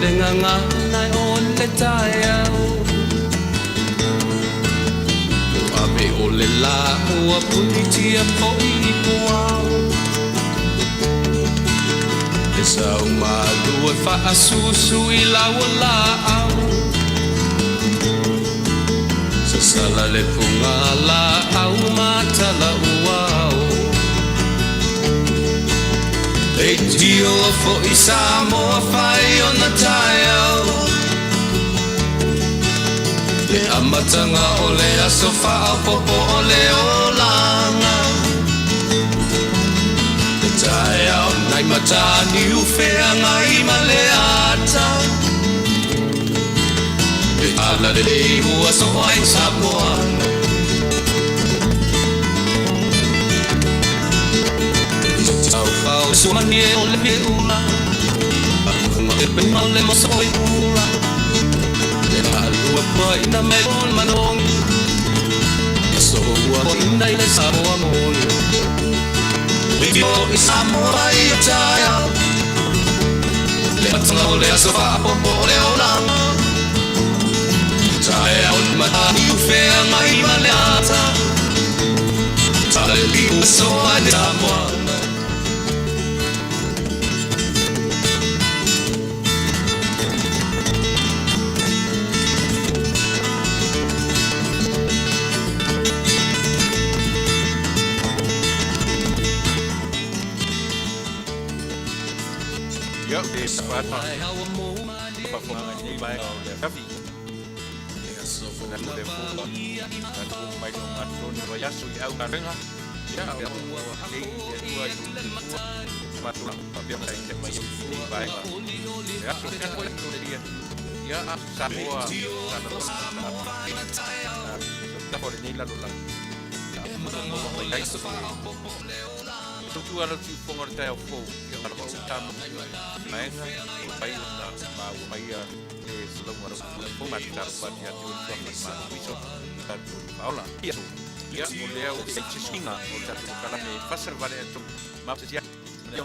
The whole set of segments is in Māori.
le nganga nai o le tai au Ape o le la ua punitia po I puau E sau malua wha susu I laua la au Sa sala le punga la au matala uau E tio fo I Samoa whai o na tai au Le amatanga o le aso whao popo o le olanga Le tai au nai matani ufea ngai ma le ata Le ala le ua so ai Samoa Au sumanie o le meula Akuma e pema le moso I ura Le alua pa ina me on manongi So ua po ina I le Samoa moni Le tio I Samoa I ataya Le matanga o le aso wha popo o le olama Taya o matani ufea ngai ma le ata Tale liu so ai le Samoa Tu ala tu fongor tai fo ya ala ko tam mai pai na ma mai ya e solo ngoro fo ma ta pa ya tu fo ma mi so ta paula ya o leo se chinga o ta tu kala me Fasa Vale tu ma se ya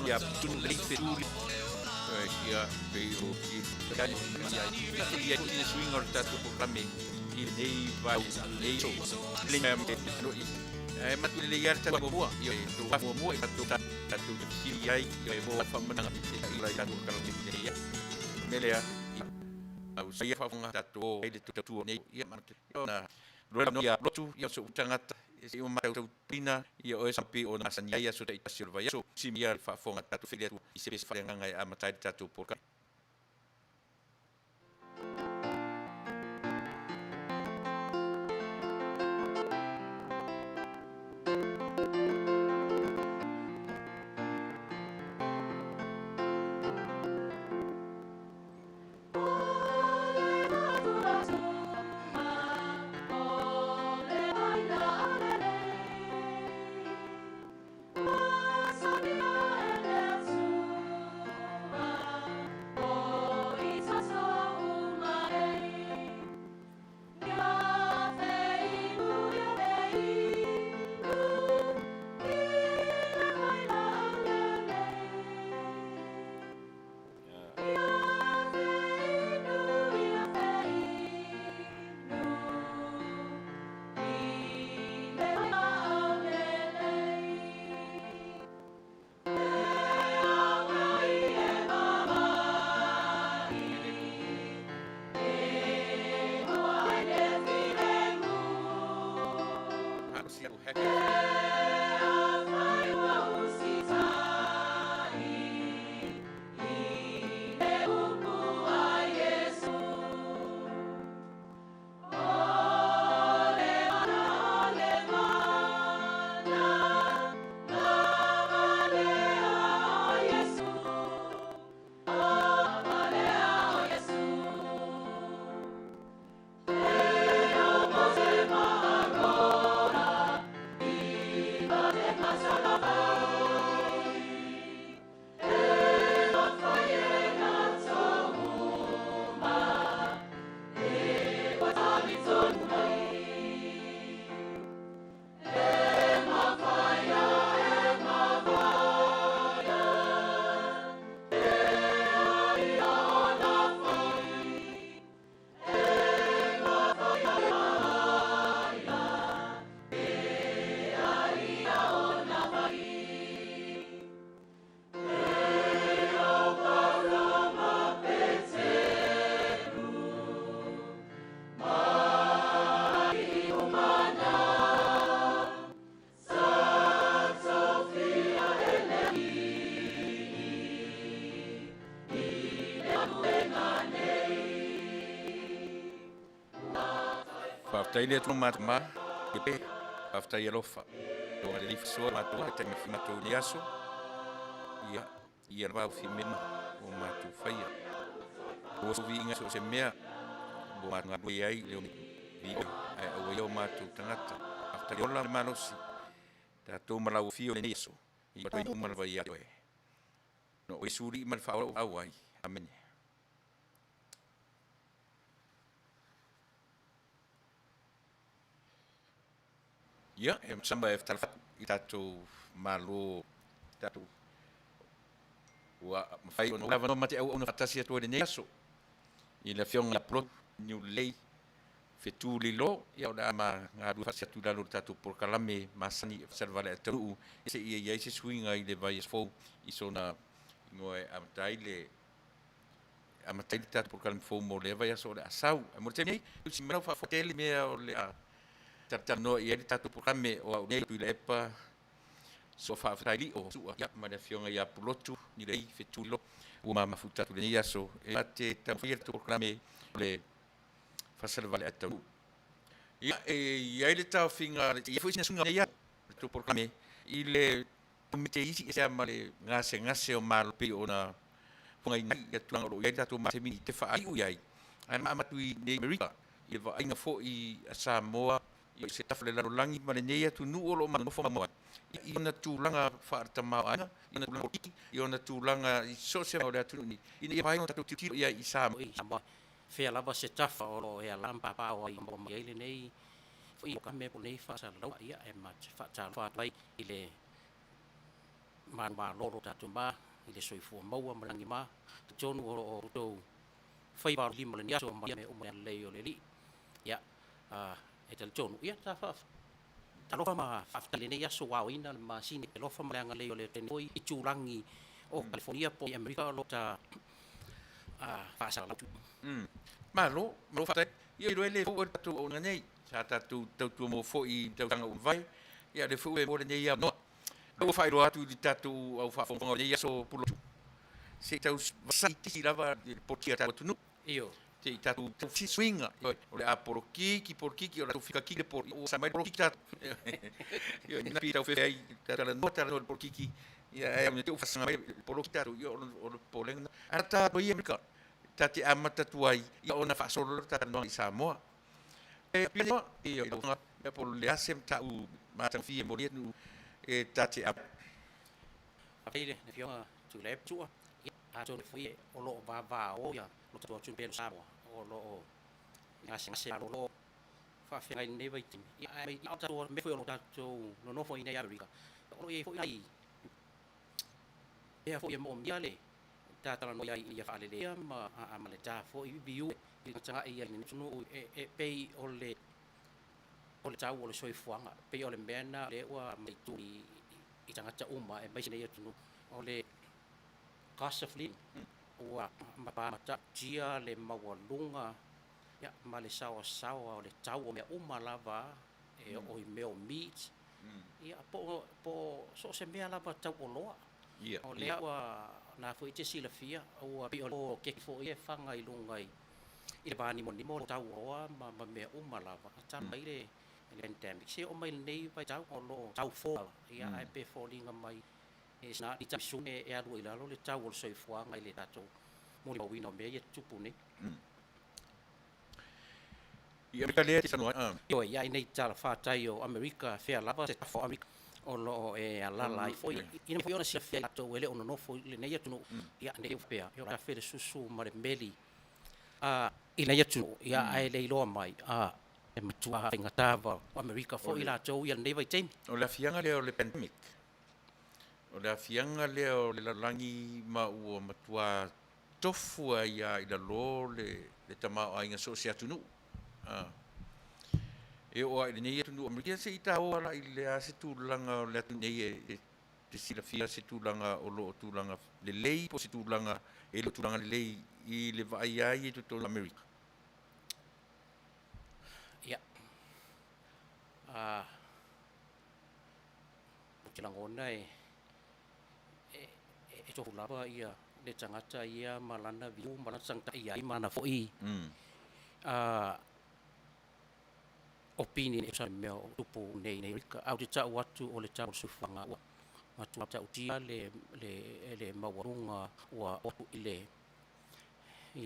ya tu le Fetu ya pero ki ya ya ni swing o ta tu kala me il nei vai nei so le no matu le yar ta boa yo tu wa mo e tu ta tu si ai yo e bo fa mana i la ta tu kala ni ya mele ya au sai fa funga ta tu e tu tu nei ya man na ro no ya lotu ya so tanga e o ma tu pina ya o sapi o na sanya ya so ta silva ya so si ya fa funga ta tu filia tu i se fa nga a mata ta tu por Faafetai le tonu matama ke pe faafetai alofa o le lifisoa matua te me matou ni aso ia va fi mena o matou faia o vi inga so se mea o matou ai le vi o ia o matou tangata faafetai ola le manosi tatou malau fio le niso ia toi mal vai ai no o suri mal fa au ai amen. Ia, samba e talfa i tatou malo tatou ua mafai ona lava no mate au ona fatasi atu le neso i le fionga Pulotu Niulelei Fetu lilo ia ona ma ngadu fasi atu lalo tatou porkalame masani Vale e Taunuu se ia se swinga i le vai fo i sona ngoe amatai le tatou porkalame fo mo le vai so le asau mo teni si mera fa foteli me o le no ia le tatou porkalame o nei Tuilaepa so Faafetai o sua ia ma le fionga ia Pulotu Niulelei Fetu lo uma mafuta tu le ia so e te tafia tu porkalame le Fasa Vale e Taunuu ia ia le tau finga ia foi sunga ia tu porkalame i le komite isi se male ngase o mal pe ona ponga ia tuanga o ia tatu ma temi te fa ai uai ana amatui nei America ia va inga fo i Samoa i se tafle la langi ma nei atu nu o lo ma no fo ma i ona tulanga fa tama ana i ona tulanga i ona tulanga i so se o le atu ni i vai ona tatu tiro ia i Samoa fea lava se tafa o lo e lampa pa o i mo mai le nei fo i ka me po nei fa sa lo ia e ma fa ta fa vai i le man ba lo tatu ba i le soifua maua malangi ma tonu o to fai ba lima le niaso ma me o me le o le li ia e te tonu ia ta fa ta lo ma fa le nei aso wa ina le masini lo fa malanga le o le teni i turangi o California po America lo ta fa sa lo malo fa ia lo ele fo tatu o nei sa tatu tatu mo fo i tanga un vai ia le fo e mo le nei ia no o fai ro atu di tatu au fa fonga ia so Pulotu se tau saiti lava portia tatu no io te tatu fi swinga o le aporoki o la fika ki le por o sa mai porki tatu io na pi tau fe ai tata la nota no porki ia e me tau fa sa mai porki tatu io o polenga ata po ia mika tati amata tuai ia ona fa solo tata no Samoa e pino io e por le asem tau mata fi e moria no e tati a ile ne fionga Tuilaepa tua a to foi o lo va o ya lo to tun pe Samoa o lo ngase lo fa fe ngai nei vai tim ia ai ta to me foi lo ta to no foi nei America o ye foi ai e foi mo miale ta no ia fa le ma le ta foi biu i tanga ia ni tunu e pe o le tau o le soifuanga pe o le mena le ua mai tu i tangata uma e mai nei tunu o le kasafli ua mata tia le mawalunga ya ma le sawa o le tau o me uma lava e o i meo meat ia po so se mea lava tau o loa o le ua na foi te silafia ua pe o ke fo e fanga i lungai i le bani mo tau o ma me uma lava ta mai le pandemic se o mai nei vai tau o lo tau fo ia ai pe fo linga mai e na i tsu e alu ila lo le tau o soi fo ngai le tato mo le wino me ye tupu ne ia ka le tsa no yo ia nei tala fa tai o America fe lava se fo America o lo e ala lai fo ina fo ona se fe to ele ono no fo le nei tu ia nei pe yo ka fe susu mare meli ina ye tu ia ai le lo mai e matua ngata va America fo ila to ia nei vai tem o la fianga le o le pandemic o la fianga le o le langi ma o matua tofu ia ila lo le tama ai nga so se atunu e o ai nei tu America se ita o ala ile a se tu langa le tu nei e te sila fia se tu langa o lo tu langa le lei po se tu langa e lo tu langa le lei i le vai ai tu to America ia ke langona e to lava ia le tangata ia malana viu malana sangta ia mana foi opinion e sa mea o tupu nei rika au te tau atu o le tau sufanga ua atu tau tia le mawarunga ua otu i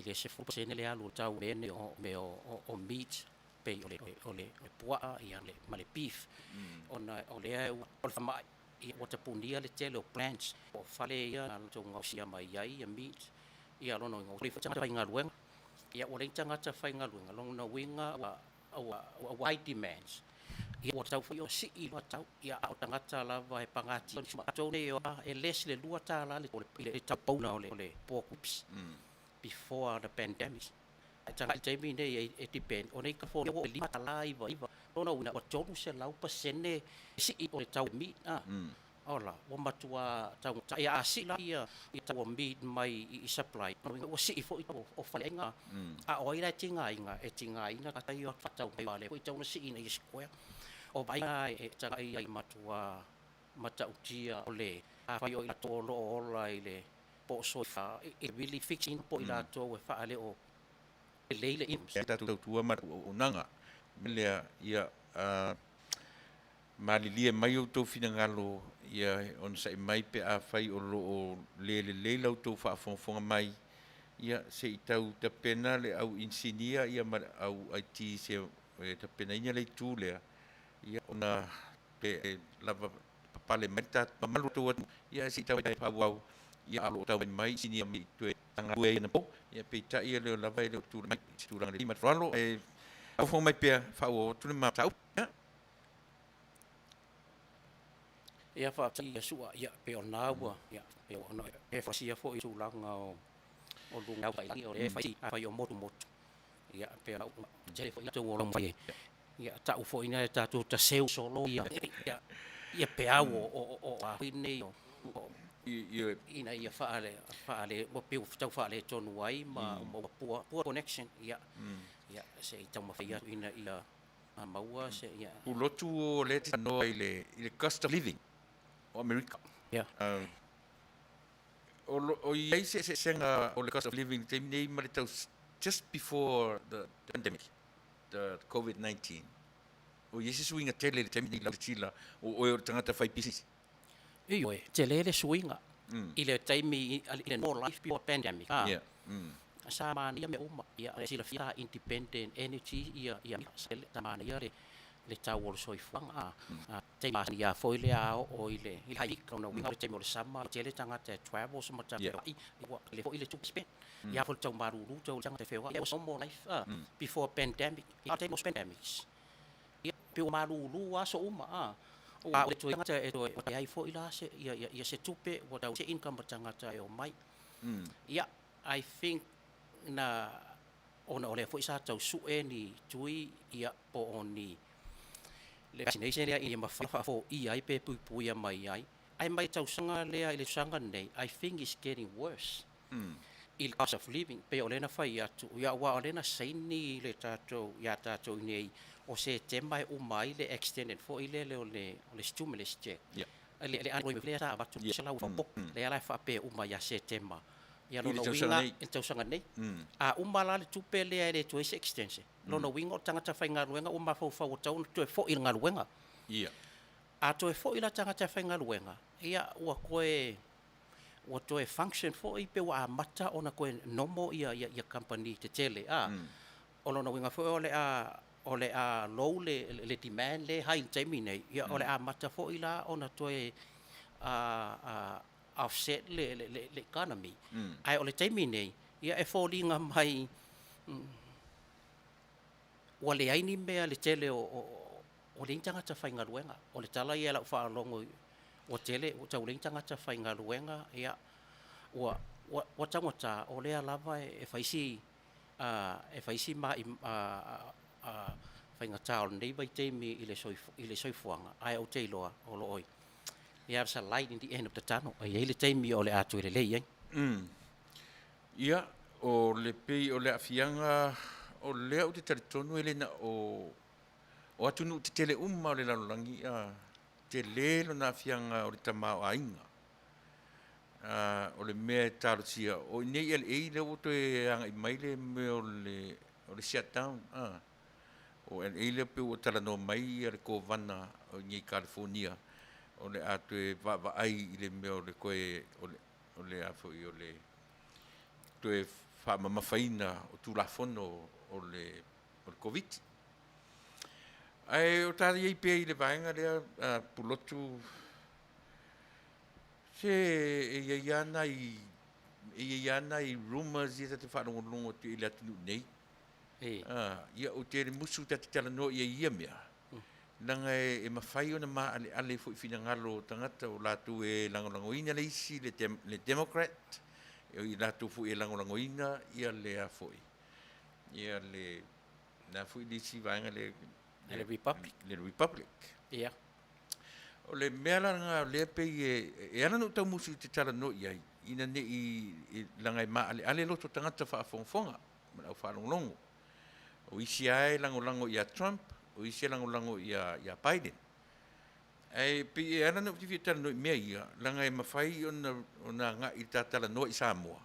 le se fupasene le alu tau mene o meat pe o le puaa ia le ma le beef ona o le o le famai ia o te punia le tele o plants o fale ia na tau ngausia mai ai ia meat ia lono ngau le fatanga whainga luenga ia o le tangata whainga luenga lono winga a wide demands ia o tau whai o si i wa tau ia o tangata lava e pangati tau ne o e les le lua tā la le tau pauna o le pork ribs before the pandemic tanga Jamie nei e depend o nei ka fo o lima tala iva ona una o tonu se lau pasene si i o le tau meat ola o matua tau ia si la ia tau meat mai i supply o si i fo o falenga a oira tinga inga ka tai o fatau mai vale o tau si i nei square o vai e tanga ia matua matautia o le a fai o ila tolo ola ile po so fa it really fixing po ila to we fa ale o leile ims ta tu tua mar o nanga mele ia malilia mai o to finangalo ia on sai mai pe a fai o lo le lau to fa fonga mai ia se tau ta pena le au insinia ia mar au IT se ta pena ia le tule ia ona pe lava pale meta malu to ia si tau pa wau ia alo tau mai sini mi tu tanga ue na po ia pe ta ia le lava le tu mai tu lang le mat ralo e au fo mai pe fa o tu ma tau ia fa ti sua ia pe ona ua ia pe ona e fa sia fo i tu langa o lunga pai o e fa i o motu ia pe ona jere fo i tu o long pai ia ta u fo ina ta tu ta seu solo ia pe au o a ni o ina ia fa ale mo pe tau fa ale tonu ai ma mo pua connection ia se tau ma fia ina maua se ia Pulotu le no ile cost of living o America ia o ia se senga o le cost of living te nei ma tau just before the pandemic the COVID-19 o yesi swinga tele te nei la tila o tangata fai pisi Ioi, te lele swinga. Ile taimi ile no life before pandemic. Sama ia me uma ia sila fia independent energy ia sel tamana ia le tawol soifanga. Taima ia foile o ile hai kono winga te mo sama tele tanga te travel sama ta i le foile tu spend. Ia fol tau maruru tau tanga te fewa. Ia so more life before pandemic. Ia te mo pandemics. Ia pe maruru aso uma o to ngata e to ai fo ila se ia se tupe o da se income tangata e o mai ia I think na ona ole fo isa tau su e ni tui ia po oni le vaccination ia ma fa fo ia ai pe pu ia mai ai mai tau sanga le ile sanga nei I think it's getting worse il cost of living pe ole na fa ia tu ia wa ole na sai ni le tato ia tato nei o se te mai o mai le extended for ile le stimulus check le an le sa ba tu se la u pop le ala fa pe o mai se tema ia no winga into sanga nei a o mala le tu pe le to se extension no winga tanga ta fainga luenga o ma fa o tau to fo il nga luenga ia a to fo ila tanga ta fainga luenga ia o koe o to function fo i pe wa mata ona koe nomo ia company te tele o no winga fo ole a low le demand le high time nei ia ole a mata fo ila ona toe offset le economy ai ole time nei ia e falling mai ole ai ni me le tele o le tanga ta fainga luenga ole tala ia la fa longo o tele o tau le tanga ta fainga luenga ia o tangota ole a lava e faisi ma fainga tau nei vai te mi ile soifuanga ai o te loa o loi there's a light in the end of the tunnel ai ile te mi ole atu ile lei ia o le pei o le afianga o le o te tonu ele na o atu nu te tele o le lalangi te lelo na afianga o le tamao ainga o le mea talo sia o nei ele le o to e anga i maile me o le shutdown o en ele pe o tala no mai le ko vana o ni California o le atu e va ai ile me o le koe o le afo i o le to e fa ma faina o tu la fono o le Covid ai o tala i pe ile vaenga le Pulotu se e yana i rumors i te fa longo te ile atu nei ia o te musu te tala no ia mea nanga e mawhai o na maa ale fo i fina ngalo tangata o latu e langolangoina le isi le Democrat i latu fo i langolangoina ia le a fo ia le na fo i lisi vaenga le Republic ia o le mea langa le pe e ana no tau musu te tala no iai ina ne i langa i maa ale loto tangata wha fonga mana au wha longo o isi ai langolango ia Trump o isi langolango ia Biden ai pe e ana no tifi tala no mea ia langa e mawhai ona nga i tatala no i Samoa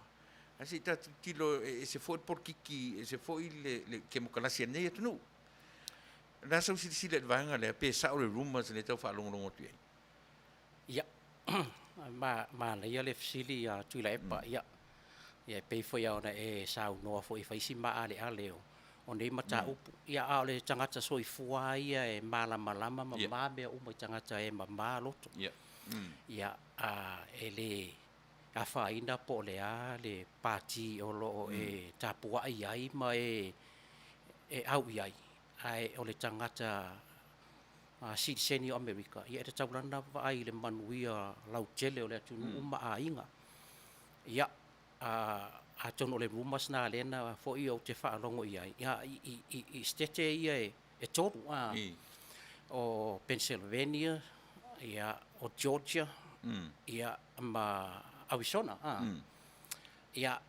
asi tatu tilo e se fo por kiki e se fo i le kemokalasi nei atunu na so si le vanga le pe sa o le rumors le tau fa longo tu ia ma le ia le fisili a Tuilaepa ia pe fo ia ona e sa no fo i faisi ma ale o nei mata upu ia a le tangata so i fua ia e malama ma me o mai tangata e ma loto ia a ele a faina po le a le party o lo e tapua ai ma e au ai ai o le tangata citizen o America ia te taulana vai le Manuia lau tele o le atunu uma ainga ia a tono le rumors na lena fo i o te whaalongo ia i stete ia e toru o Pennsylvania ia o Georgia ia ma Arizona ia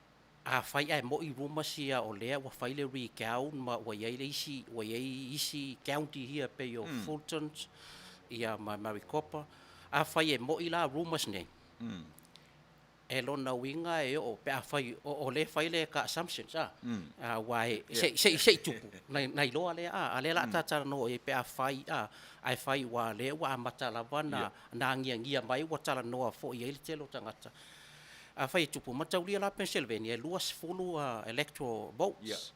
a fai ai mo i rumors ia o lea wa fai le recount ma wa ia isi county here pe o Fulton ia ma Maricopa a fai e mo i la rumors nei e lona winga e o pe a fai o le fai le ka assumptions wai sei tuku nai lo ale la tata no e pe a fai ai fai wa le wa mata la wana na ngia mai wa tala no fo i le telo tangata a fai tupu mataulia la Pennsylvania luas fulu electoral votes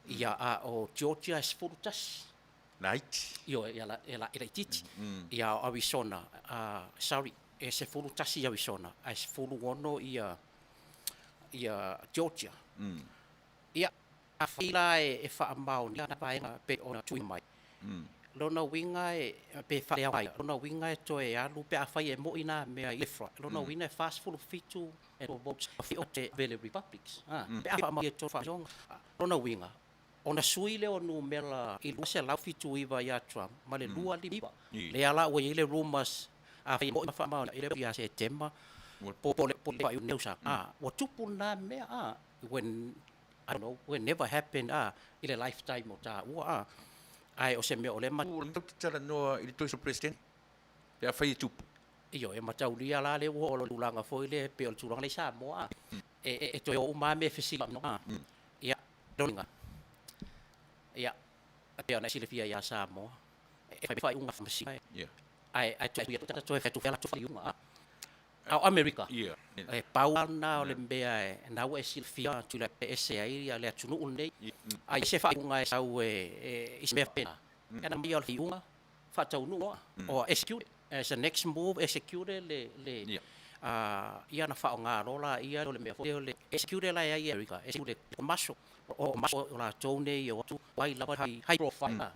ia o Georgia es fulu tas night io ela titi ia Arizona sorry e se fulu tasi Arizona es fulu ono ia Georgia ia a fila e fa mau ni na paenga pe ona tui mai lona winga e pe fa le ai lona winga e toe alu pe a fai e mo ina me ai fra lona winga e fast full Fetu e o votes fi o te Vale Republics pe a fa mai to fa jong lona winga ona suile o numela i lu se la Fetu iva ya Trump ma le lua liba le ala o ile rumors a fai mo fa ma ile ya se tema po pa u neusa o tupu na me when I don't know when never happened ile lifetime o ta ai o se me o le ma tala no i to president pe a fai tupu io e mataulia la le o lo langa foi le pe o tulanga le sa mo e to o ma me fesila no ia doninga ia pe ona sile fia ya sa mo e fai unga famasi ai to Fetu fela to fai unga au America e pauna o le mbea na o sile fia tu le ese ai le tunu nei ai se fai unga e sau e se pena ana mi o unga fa Taunuu o execute as a next move execute le ia na fa nga rola ia le me fo le execute la ia America execute maso o la tone o tu wai la high profile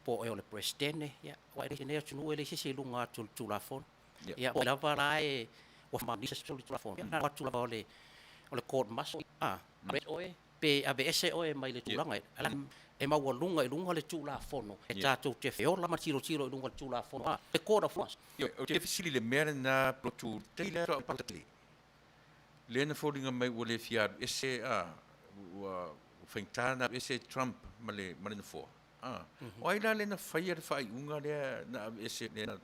po o le president ia wai ne tunu ele se lunga tu la fon ia o la va e o ma disa tu la fon na tu la o le court maso pe AVS o e mai le tulanga e ma wa lunga le tula fono e tatou te feo la matiro lunga tula fono e kora fwas o te fisili le mea na Pulotu teile to patali le na folinga mai o le fiar ese wa fentana ese Trump male no fo o ai la le na fire fai unga le na ese le na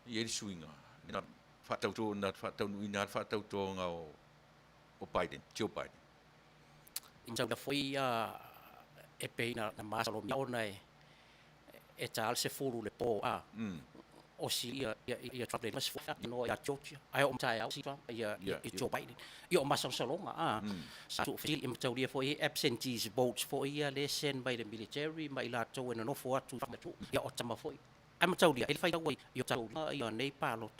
ye swinga na fatau na fatau ina fatau to nga o Biden Joe Biden então foi e peina na masalo mi ona e tal se fulu le po o si ia travel mas fo no ia Georgia ai o mtai au si ia Joe Biden ia o masalo salonga sa tu fil im taulia fo absentees votes fo ia le send by the military mai la to en no fo atu ia o tama fo ai mataulia ele fai wai ia taulia ia nei palo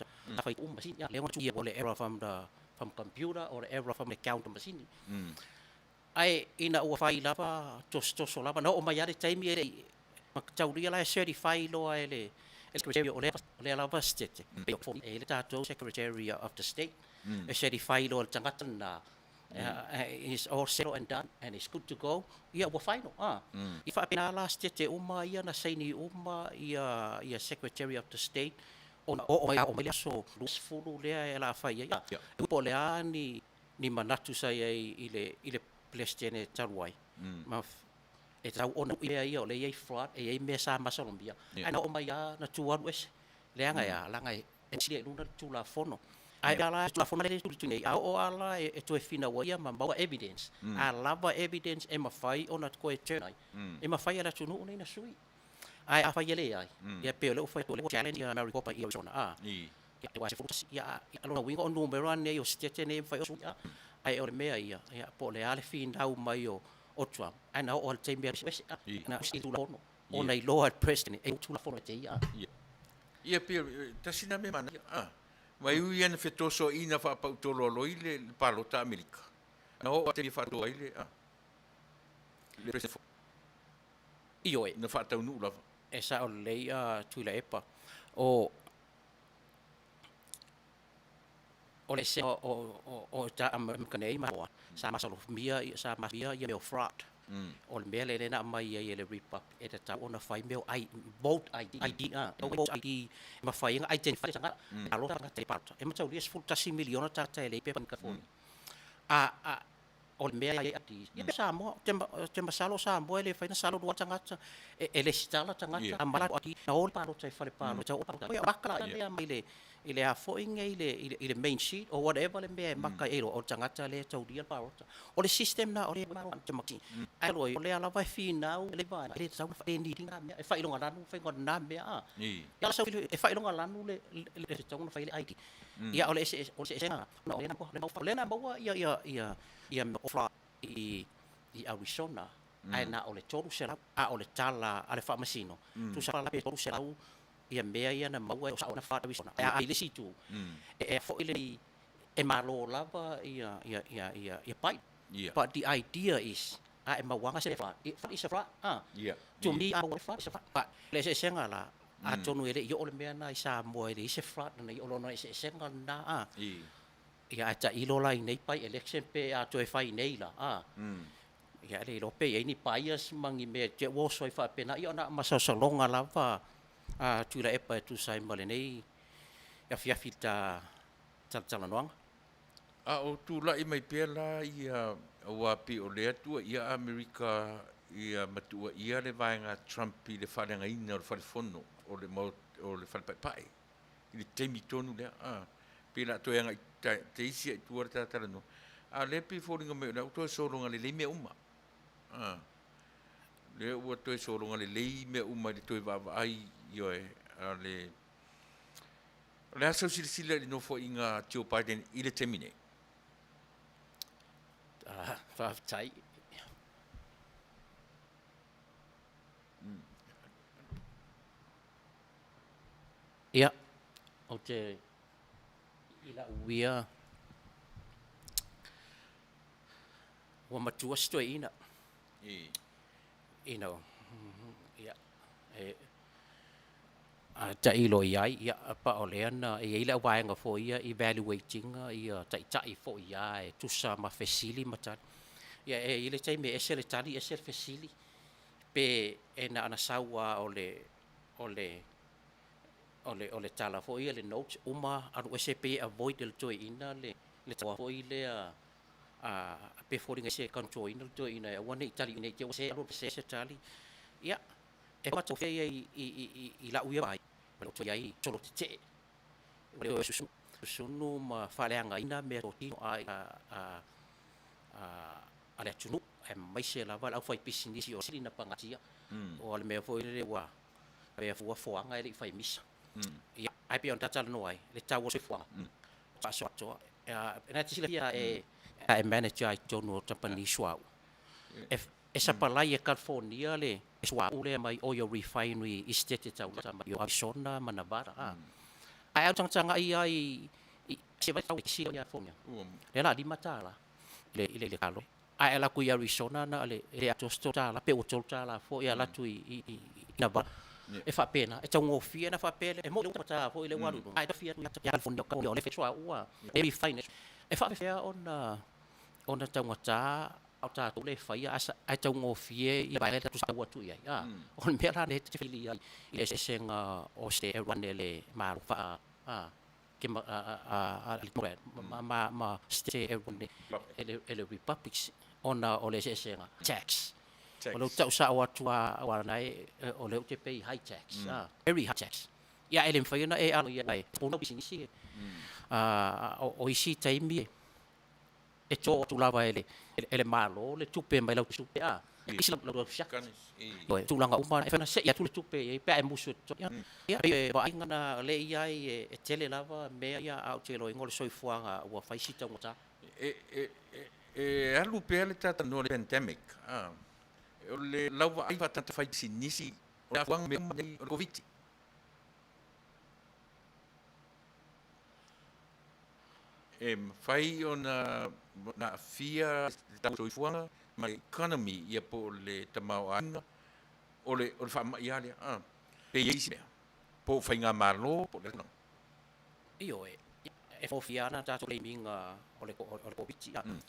fai machine ia le ngatu ia ole error from computer or error from the counter machine ai ina ua fai lava tos lava no o mai ale taimi ele taulia la certify lo ele secretary o le lava state ele tatou secretary of the state certify lo tangata na is all settled and done and it's good to go ia ua fai no ifa pena la state uma ia na saini uma ia secretary of the state o mai so fulu le la fai ia po le ni manatu sai ile Palestine taruai ma e tau ona ia o le ia fraud e me sa masolombia ana o mai na tuan wes le anga ia langa e sile luna tu la fono ai ala tu la fono le tu nei o ala e tu e fina wa ia ma evidence a lava evidence e ma fai ona ko e ternai e ma fai ala tu no nei na sui ai a fai ele ai ia pe le o fai le challenge ia America pa ia sona ia wa se fusi ia alo wingo o numero an nei o stete nei fai o ai o mea ia po le ale fin dau mai o Trump ana o le tembe na si tu lono o nei Lord President e tu la fono te ia pe tasina me mana mai u ia na fetoso ina fa pa tolo loile palota America na o te fa do ile le president io na fa Taunuu la esa o le Tuilaepa o le se o ta americanei ma sa masalo mia sa mafia ia meu fraud o le mele na mai ia le repap e ta ona fai meu ai vote ID o vote ID ma fai nga identify sanga alo ta te part e ma tau ries full tasi miliona ta le pe pan ka fon o le mele ati ia sa mo te masalo sa mo le fai na salo do tanga e le stala tanga amala ati na o pa ro tai fale pa ro tau pa ia bakala ia mai le ile a foinga ile main sheet or whatever le me maka ero o tangata le tau dia pa o le system na o le te maki ai lo le ala vai fina le vai le tau fa ni dinga me fa ilonga lanu fa ngona me ya sa e fa ilonga lanu le tau na fa ile ID ya o le se na no le na bawa ia o fla i Arizona ai na o le toru sera o le tala ale fa masino tu sa la pe toru sera ia mea ia na maua o sa ona fata wisona ai le situ e fo ile e malo lava ia pai but the idea is e mawanga se flat is a flat to me I want flat is a flat but le se senga la a tonu ele yo le mea na isa mo ele se flat na yo lo no se senga na ia ta ilo la nei pai election pe a to e fai nei la ia le lo pe ni bias mangi me te wo so fa pe na yo na masa salonga lava Tuilaepa tu sai male nei ia fiafita talanoanga o tu la i mai pela ia wa pi o le tu ia America ia matua ia le vainga Trump i le falenga ina o le falefono o le falepai i le temi tonu le pela to ia te isi tu ora talano le pi foringa me na to solonga le me uma le o to solonga le me uma le to va ai yo le aso sila no fo inga Joe Biden ile termine Faafetai ia o te ila uia wa matua sto ina ia ta ilo ia pa oleana e ila waenga fo ia evaluating ia tai fo ia e tusa ma fesili mata ia e ile tai me esele tali esele fesili pe ena ana sawa ole tala fo ia le notes uma anu SPA avoid el joy ina le tawa fo ile pe fo ringa se control ina joy ina wana itali ina te se alo se tali ia e ma to fe i la uia vai pero to ia solo te o sunu ma faleanga ina me to tino ale tunu mai se la va au fai business o sili na pangatia o le me foi le wa pe fu anga le fai misa ia ai pe on tatal no ai le tau se fu pa so to na tisi ia e manager ai tono company swau esa palai e California le swau le mai oil refinery estate tau ta mai o Arizona manavara ai au tanga ai se vai tau si ia fo le la di matala le kalo ai la ku ia Arizona na le atosto tala pe o tala fo ia la tu na ba e fa pena e tau fia na fa pele e mo le ta fo ile walu ai fia ya fo no le fechua ua e fine e fa fia on tau ngata au ta tu le fai ai tau fia i ba le tu sa wa tu ia on me la le te fili ia se senga o ste e wan le maru fa que ma ste e wan ele republics ona o le se senga tax o le tau sa wa tua wa nai o le te pay high tax very high tax ia ele fai na e alo ia ai o no business o isi taimi e to tu lava ele malo le tupe mai la tupe isi la lo fia tu langa uma e fana se ia tu tupe e pe musu ia e ba ingana le ia e tele lava me ia au te lo ngol soi fuanga wa fai sita ngota alu pe le tata no le pandemic o le lava ai va tanta fai sinisi o la fuanga me o covid fai ona na fia tau fuanga ma economy ia po le tamau anga o le fa ia le pe isi me po fai nga malo po le no io e fo fia na tatu le minga o le covid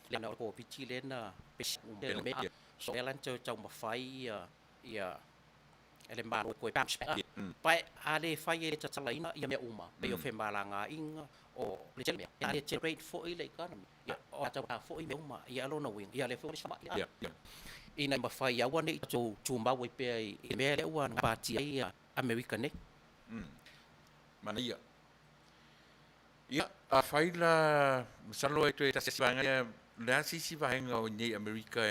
le na o covid le na pe me so elan tau ma fai ia ele malo ko pam pai ale fai e tatalaina ia me uma pe o fe malanga inga o le tele ia le rate for ile economy ia o ata fo i me uma ia lo no wing ia le fo sama ina ma fai ia wane tu ma we pe i me le wan party ia America ne Manuia ia a fai la salo e te se vanga la si vanga o ni America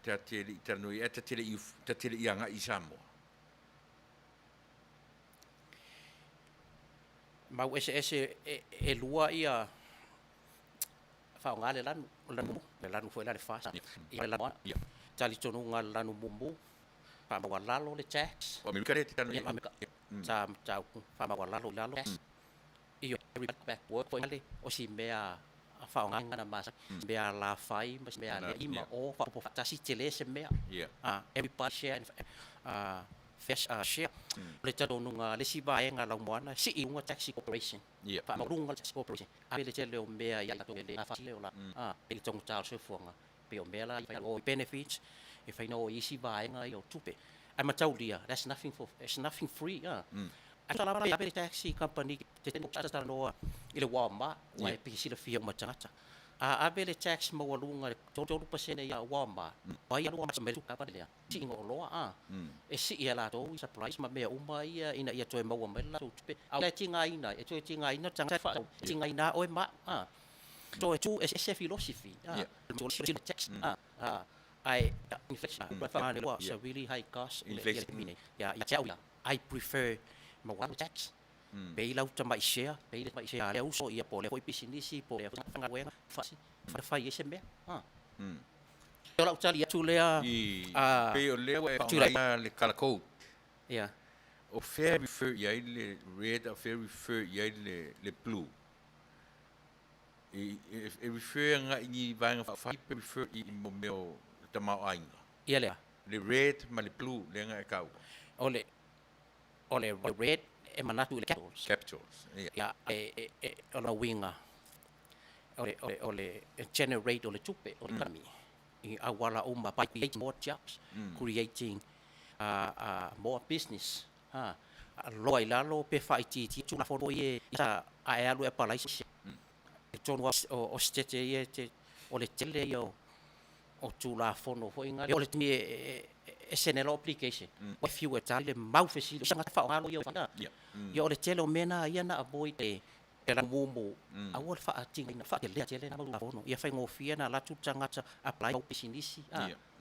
te tele Taunuu e te tele ianga i Samoa mau ese e lua ia fa ngale lanu foi la de Fasa ia la tali tonu ngal lanu mumbu fa ma lalo le tax o America te Taunuu ta fa ma lalo io back work foi ale o si mea fa ngana masa mea la fai mea ima o fa po ta si tele se mea everybody share share le tado nunga le si vai nga la moana si unga taxi corporation pa runga taxi corporation a le tele o mea ya to le fa le ola ele tong tal se fonga pe o mea la o benefits if I know isi vai nga yo tupe I'm a taulia that's nothing free ata la ya pe taxi company te teno tata no ile wama wa pe si le fia matata a bele tax mo walunga to pasene ya wama pa ya wama me ka pa le si ngo lo e si ya la to surprise ma me uma ia ina ia to mo me la to pe a le tinga ina e to tinga ina tang fa tinga ina o ma to e tu e se philosophy to si tax I inflation but it was a really high cost ya I prefer ma wa tax pe la uta mai share le uso ia po le foi business po le fanga wenga fa ese me la uta ia tu le pe o le le kalako o fair refer ia le red o fair refer ia le blue e refer nga ni vanga fa refer I mo meu tamau ainga ia le red ma le blue le nga ka o le red e manatu le capitals ya o la winga o le generate o le tupe o le economy I awala uma by creating more jobs creating more business loi lalo pe fai ti tu na fo ye sa a alu e pala isi tonu o stete ye o le tele yo o tu la fono fo inga o le tini SNL application wa fiu e tale mau fesi sanga fa ngalo yo fa yo le tele o mena ia na avoid la mumu au fa atinga ina fa le tele na ma fono ia fa ngofia na la tu tanga apply au pisinisi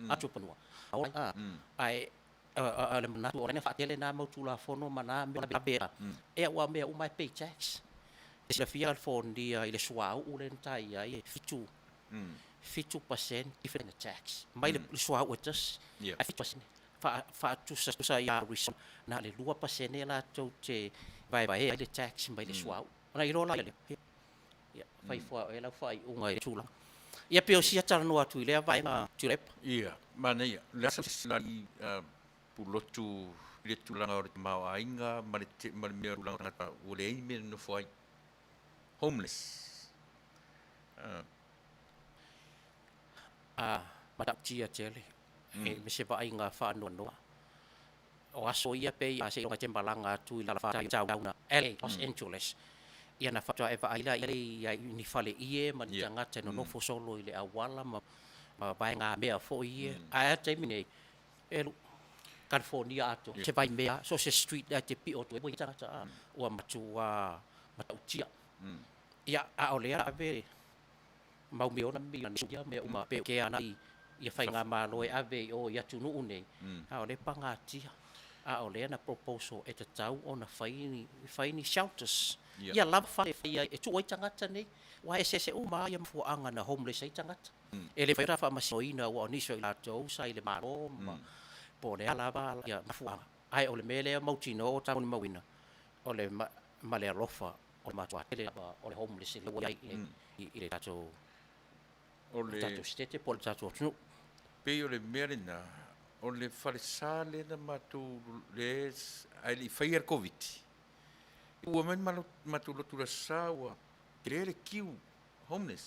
atu panua ai le mana tu ora fa tele na mo tu la fono mana me la bera e wa me o mai paychecks se la fia al fondi ile suau ulen tai ai fitu percent different tax mai le suau utas a fitu percent fa tu sa ya ris na le 2% la tu te vai le tax mai le suau na iro la le ya fai fo ela fai unga i tula ia pe o sia tala no atu ile vai na Tuilaepa ia mana ia le sa i pulotu le tulanga o te mau ainga ma le mea rulanga ta o le ime no foi homeless madak tia tele me se vai nga fa no o aso ia pe a se o te malanga tu la fa tau na LA Los Angeles ia na fatua e vai ia ni fale ie ma tanga te no fo solo ile awala ma vai nga mea fo ie a te mine California ato se vai mea so se street da te pi o tu e tanga o matua matautia ia a ole ave mau me ona mi ia me uma pe ke ana ia fai nga malo e ave o ia tunu nei a ole pangatia a ole na proposal e te tau ona fai ni shelters ia lava fai e tu tangata nei wa se uma ia fu anga na homeless ai tangata ele fai rafa masoina wa ni so la to sai le malo po le lava ia fu ai ole mele mautino ta ni mawina ole male rofa o matua ele ole homeless le wa i le tato ole tato stete por tato no pe ole merina ole farisale na matu les ai fai covid o men matu lotura sawa ele kiu homeless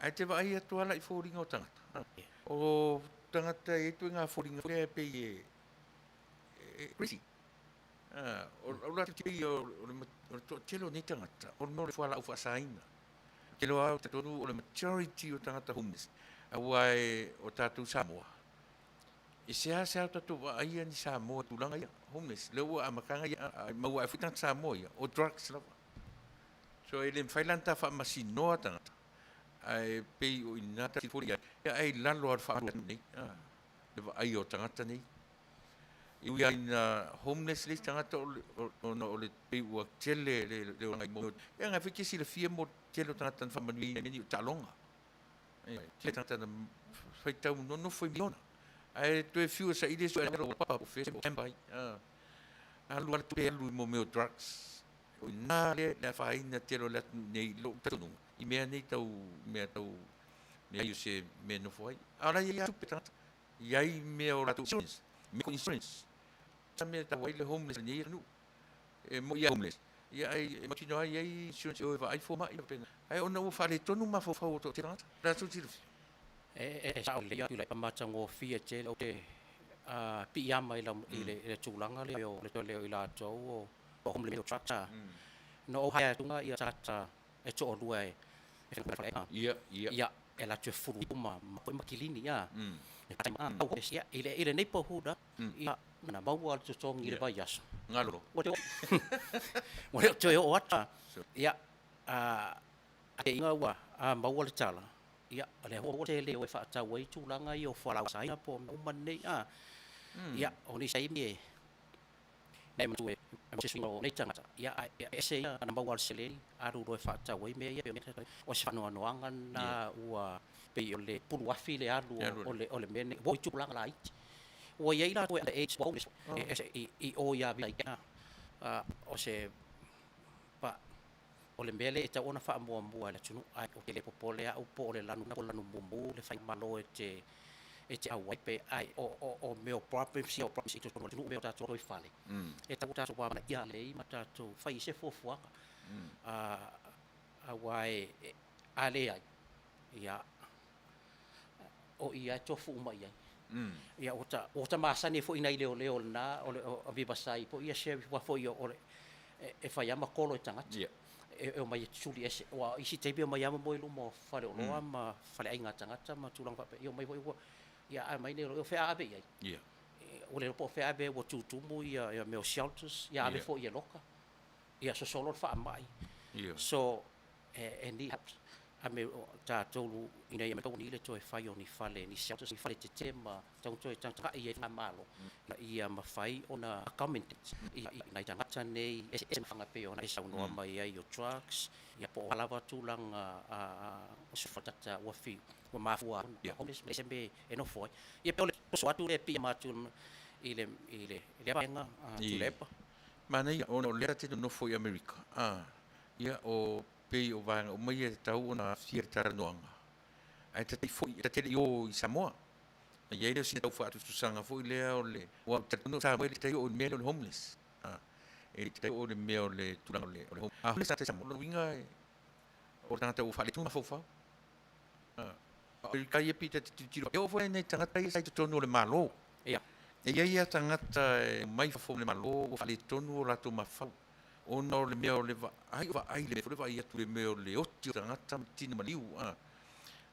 ai te vai atu ala i foringa o tangata o tangata e tu nga foringa pe crazy o la te o to telo ni tangata o no le fala u fasaina telo au te tonu o le majority o tangata homeless awai o tatu Samoa e se asa tatu ai ni Samoa tulanga ia homeless lewa amakanga ia mau ai fitan Samoa ia o drugs la so ele failanta fa masino tangata ai pe o inata ti foria ai lalo ar fa ni ai o tangata ni eu ia na homeless list tangata o le pe o tele le ngai mo ia nga fiki si le fie mo tele tangata fa Manuia ni talonga te tangata na fai tau no foi miliona ai tu e fiu sa ile so era o papa o fese o embai alu al tu elu mo meu drugs o na le na fai na telo la nei lo tonu i me nei tau me ai se me no foi ora ia tu petata ia me ora tu me con insurance me ta wai le homeless ni no e mo ia homeless ia ai mo tino ai insurance o vai fo ma ia pena ai ona o fale tonu ma fo fo to tena la tu ti sa le ia le pamata ngo fia tele o te pi ama ile tulanga le o le tole ila to o homeless tractor no o haya tunga ia tata e to lua ia ela te furu uma ko makilini ia au ia ile nei po huda ia na mau al tong ile bayas ngalo o te o ata ia e inga wa mau al tala ia le ho te le o fa ta wai tulanga i o fala sai po uma nei ia oni sai me nei matu e se swingo nei tangata ia ese na mau al sele aru ro fa ta wai me ia o se no anga na ua pe ole pulu afile alu ole mene voi tulanga lai o ia ila o age bonus e o ia bi o se pa ole mele e ta ona fa mo le tunu ai o le popole a po le lanu mumbu le fai malo e te awai pe ai o meu problem si o problem si to no meu ta to fale e ta ta wa na ia le mata to fai se fofua awai ale ai ia o ia to fu mai ia o ta masani fo ina ile leo na o viva sai po ia se fo ia o e fai ama kolo tanga e mai tsuli ese o isi te mai ama mo mo fale o ma fale ainga tanga ma tulang fa ia mai vo ia mai ne o fe abe ia o le po fe abe o tu mo ia me shelters ia ale fo ia loka ia so solo fa mai So ni ame tātou ina ia matau ni le toe whai o ni whale, ni siau ni whale te te ma tau toe tanga i e ngā malo. Ia mawhai o na commented, i tangata nei, e mwhanga pe o na e saunoa mai ai o trucks, ia po alawa tūlanga o sewhatata ua whiu, ua mafua, homeless, me se me e no foi. Ia pe o le poso atu le pia mātun i le apaenga Tuilaepa. Mana ia o lera te no foi America. Ia o pei o vanga o mai e tau o na fier taranoanga. Ai te foi, te o i Samoa. Ia ere sina tau whaatu susanga foi lea o le, o tatuno sa mai te o mea o le homeless. E te o le mea o le turanga o le homeless. Homeless a te Samoa, lo winga o tangata o whale tuna fawhau. Amerika ia pita te tiro. E o foi nei tangata ia sai te tonu o le malo. Ia. E ia tangata mai fawhau le malo o whale tonu o rato mawhau. Ona o le mea o le ai le mea o le atu le mea o le oti o tangata tina maliu.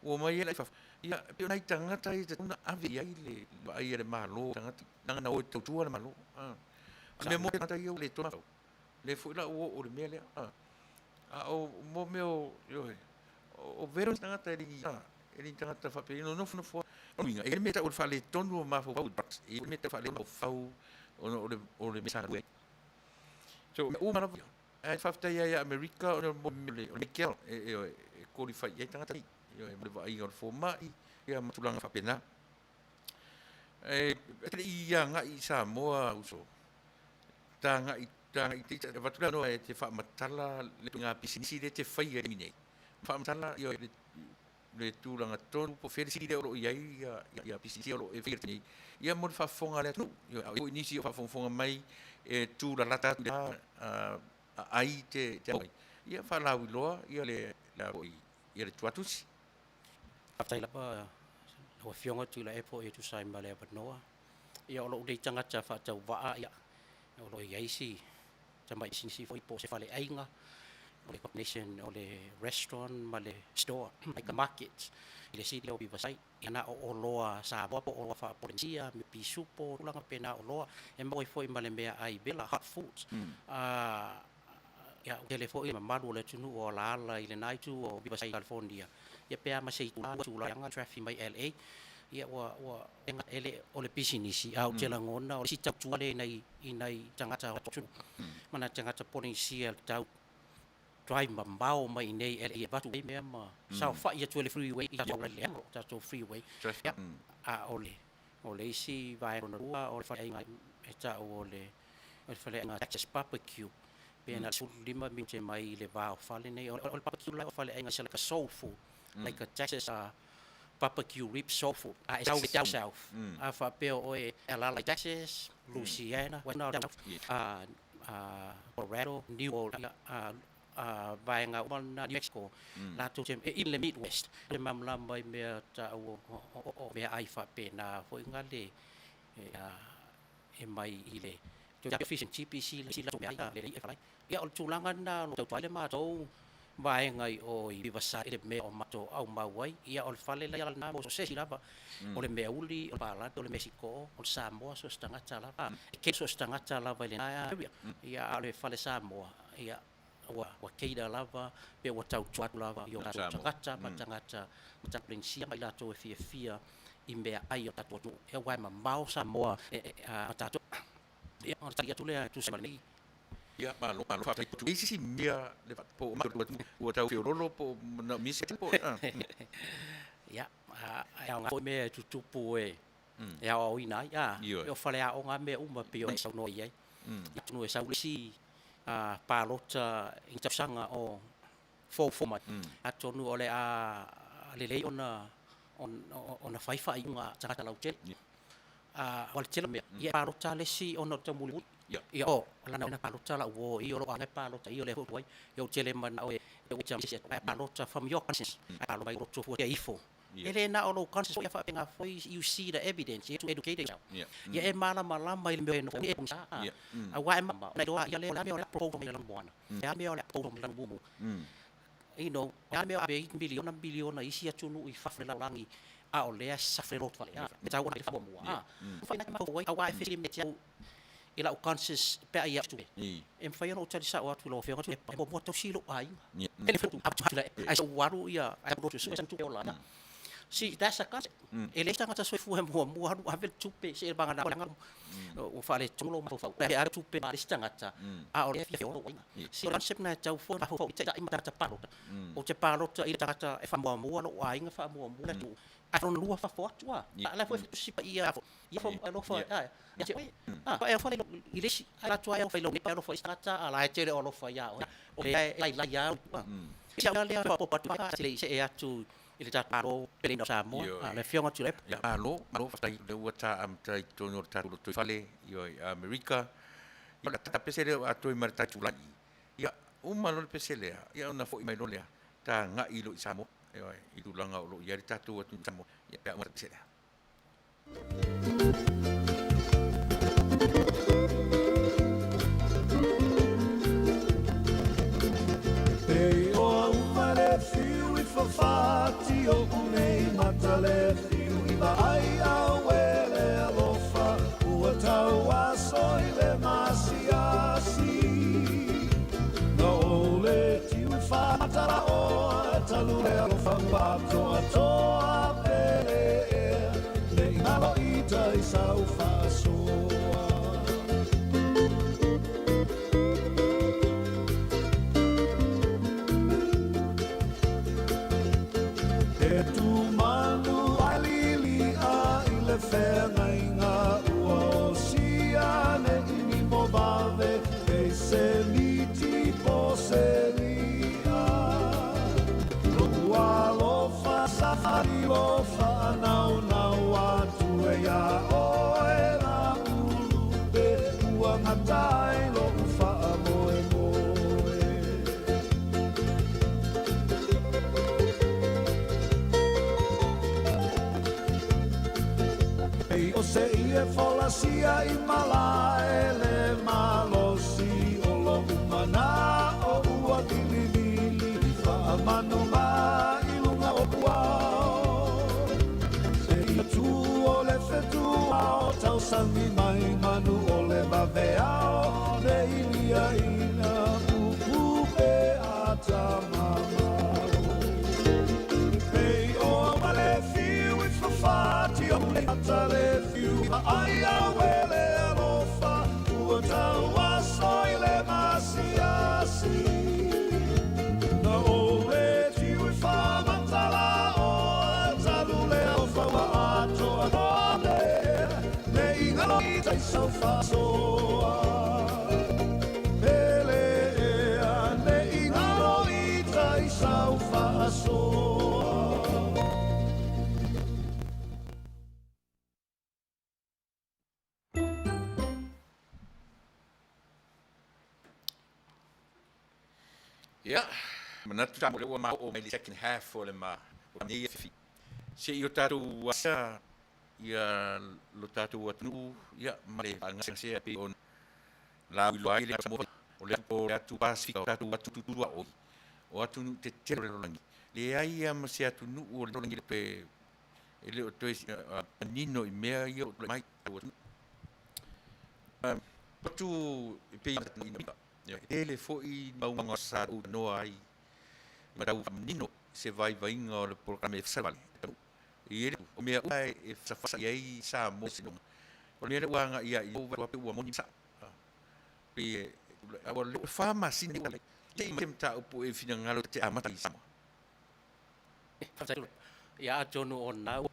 O mai e lai whawhau. Ia, pio nai tangata i te tuna ave ai le ai le malo tangata. Nanga na o te tautua le malo. Me mo tangata i au le tona whau. Le fuila o le mea lea. O mo meo, o vero tangata e ringi tangata whape. No nofu nofu. E le mea ta o le whale tonu o mawhau whau. E le mea ta whale o whau o le mea ue. So, o mana ai Faafetai ai Amerika o le kel e qualify ai tangata i le vai o forma i matulanga whapena. Te ia ngai Samoa uso. Tanga i te vatula no e te whaamatala le ngā pisinisi le te whai e minei. Whaamatala i le tūranga tonu po wheresiri le oro i ai ia pisinisi oro e wheresiri. Ia mo le whaafonga le atu. Ia inisi o whaafonga mai e tūra lata ai te aoi. Ia whalau iloa, ia le tuatusi. Faafetai lapa, ua whionga Tuilaepa e tu sai ma le apanoa. Ia olo ulei tangata whaatau waa ia. Olo i aisi, tamai sinisi fo i po se whale ainga. O le combination o le restaurant ma le store, like the markets. I le siri o Vivasai, ia na o loa sa wapo o loa whaaporensia, me pisupo, ulanga pena o loa, e maui fo i ma le mea ai bela, hot foods. Ia tele fo i ma malu o le tunu o la ala i le naitu o Vivasai, California. Ia pea ma se tula yanga traffic mai LA. Ia wa enga ele o le business au tela ngona o le sita tuale nei tangata o tunu. Mana tangata porensia tau drive mbao mai nei ele vatu me ma sa fa ia tole freeway ia tole lengo ta to freeway ya ole si vai ona rua o fa inga eta ole fa inga Texas barbecue pena sul 5 minute mai le va fale nei o barbecue la fale inga sala ka soul food like a Texas barbecue rib soul food south fa peo o ela like Texas Louisiana Colorado New vai ngā umana New Mexico la tu tem in le Midwest le mamla mai mea ta o mea ai whapena foi ngale e mai i le tu ja fish and chips le sila tu mea le e whalai ia o tūlanga na lo tau tuale mātou vai ngai o i Vivasai le mea o mato au mauai ia o le whale la na mo se si lava o le mea uli o pala o le Mexico o le Samoa so stangata lava ke so stangata lava le na ia o le whale Samoa ia wa keida lava pe wa tau tuatu lava yo tangata matangata mataplensia mai lato e fia i mea ai o tatu e wai ma mau Samoa tatu ia o talia tu le tu semani ia malo fa tu isi mia le po ma o tau fi rolo po na misi po ia ia nga me tutupu e ia o ina ia yo fale a o nga me uma pe o sa no ia tu no sa ulisi palota in tapsanga o format atonu ole le lei ona faifa inga tangata lautel wal tela me ia palota le si ona tamuli ia o lana palota la wo i o ana palota i le hoi yo tele man o e cham si palota from your conscience palo mai roto fo ifo ele na o conscience ia fa penga foi you see the evidence to educate yourself ia e mala mai le me no e punsa a wa ma na do ia le la me o la pro me la bona ia me o la pro me la bumu you know ia me a billion isi atunu i fa la langi a o le sa fre rot vale ta wa fa mo fa na ma foi a wa fi me tia ila o conscious pe ia tu em fa ia no tali sa o atu lo fe ngatu e mo to silo ai ele fetu atu le ai so waru ia ai ro tu tu o la si dasa ka ele sta ngata so fu mo haru havel tupe se banga na o fa le tulo mo fa e ara tupe ma sta ngata a o le fi o si concept na tau fo fa fo ta ima ta palo o te palo ta ira ta e fa mo no ai nga fa mo na tu a ron lua fa fo tua la fo si pa ia fo lo fo ya se pa e fo le ile si ala tua e fo lo ne pa lo fo sta ala e tere o lo fo ya o la ya si ala le fo pa tu se e atu ele ta paro pele no samo le fionga Tuilaepa ya malo fatai le wata am tai tono ta to fale yo America ya ta pesele a to marta tulai ya malo pesele ya una fo mai no le ta nga ilo samo yo itu langa lo ya ta tu samo ya marta pesele Fati o nei matale fiu I ba ai au ele alofa ua tau aso I le masiasi no le tiu fatara o talu le alofa pato atoa pele le ingalo ita I sau fasoa Fena inga ua siane ini mo bave e se liti poselia lo lo Fasa lo fa nau atu e ya o e la ulube ua ngatai lo fa moe se ie folasia I malae le malosi o lo umana o ua dilidili fa manu ma I lunga o puao se ia tu o le fetu ao tau sangi mai manu o le baveao le ilia ina upu pe ata mamao pei o male fiu I fafati o le atale ai awele alofa ua tau aso I le masiasi na ole tiu I whamantala o talu le alofa wa ato anole le ingalo I tai sau fasoa ele ea le ingalo I tai sau fasoa ya manatu ta mo ma o mai second half o le ma o ni fi se yo tatu wasa ya lo tatu watu ya mare anga se pe on la lo ai le mo o le po tatu pasi tatu watu tu o atu te te lo langi le ai am se atu nu o lo langi pe ele o to nino I mea yo mai tu pe ya ele foi mau ngasa u no ai matau nino se vai o le programa Fasa Vale e ele o mea ai e Fasa ai sa mo sino o le wanga ia I o pe o mo ni sa pe o le fama sini le te imta o po e fina ngalo te amata I sama ya tonu ona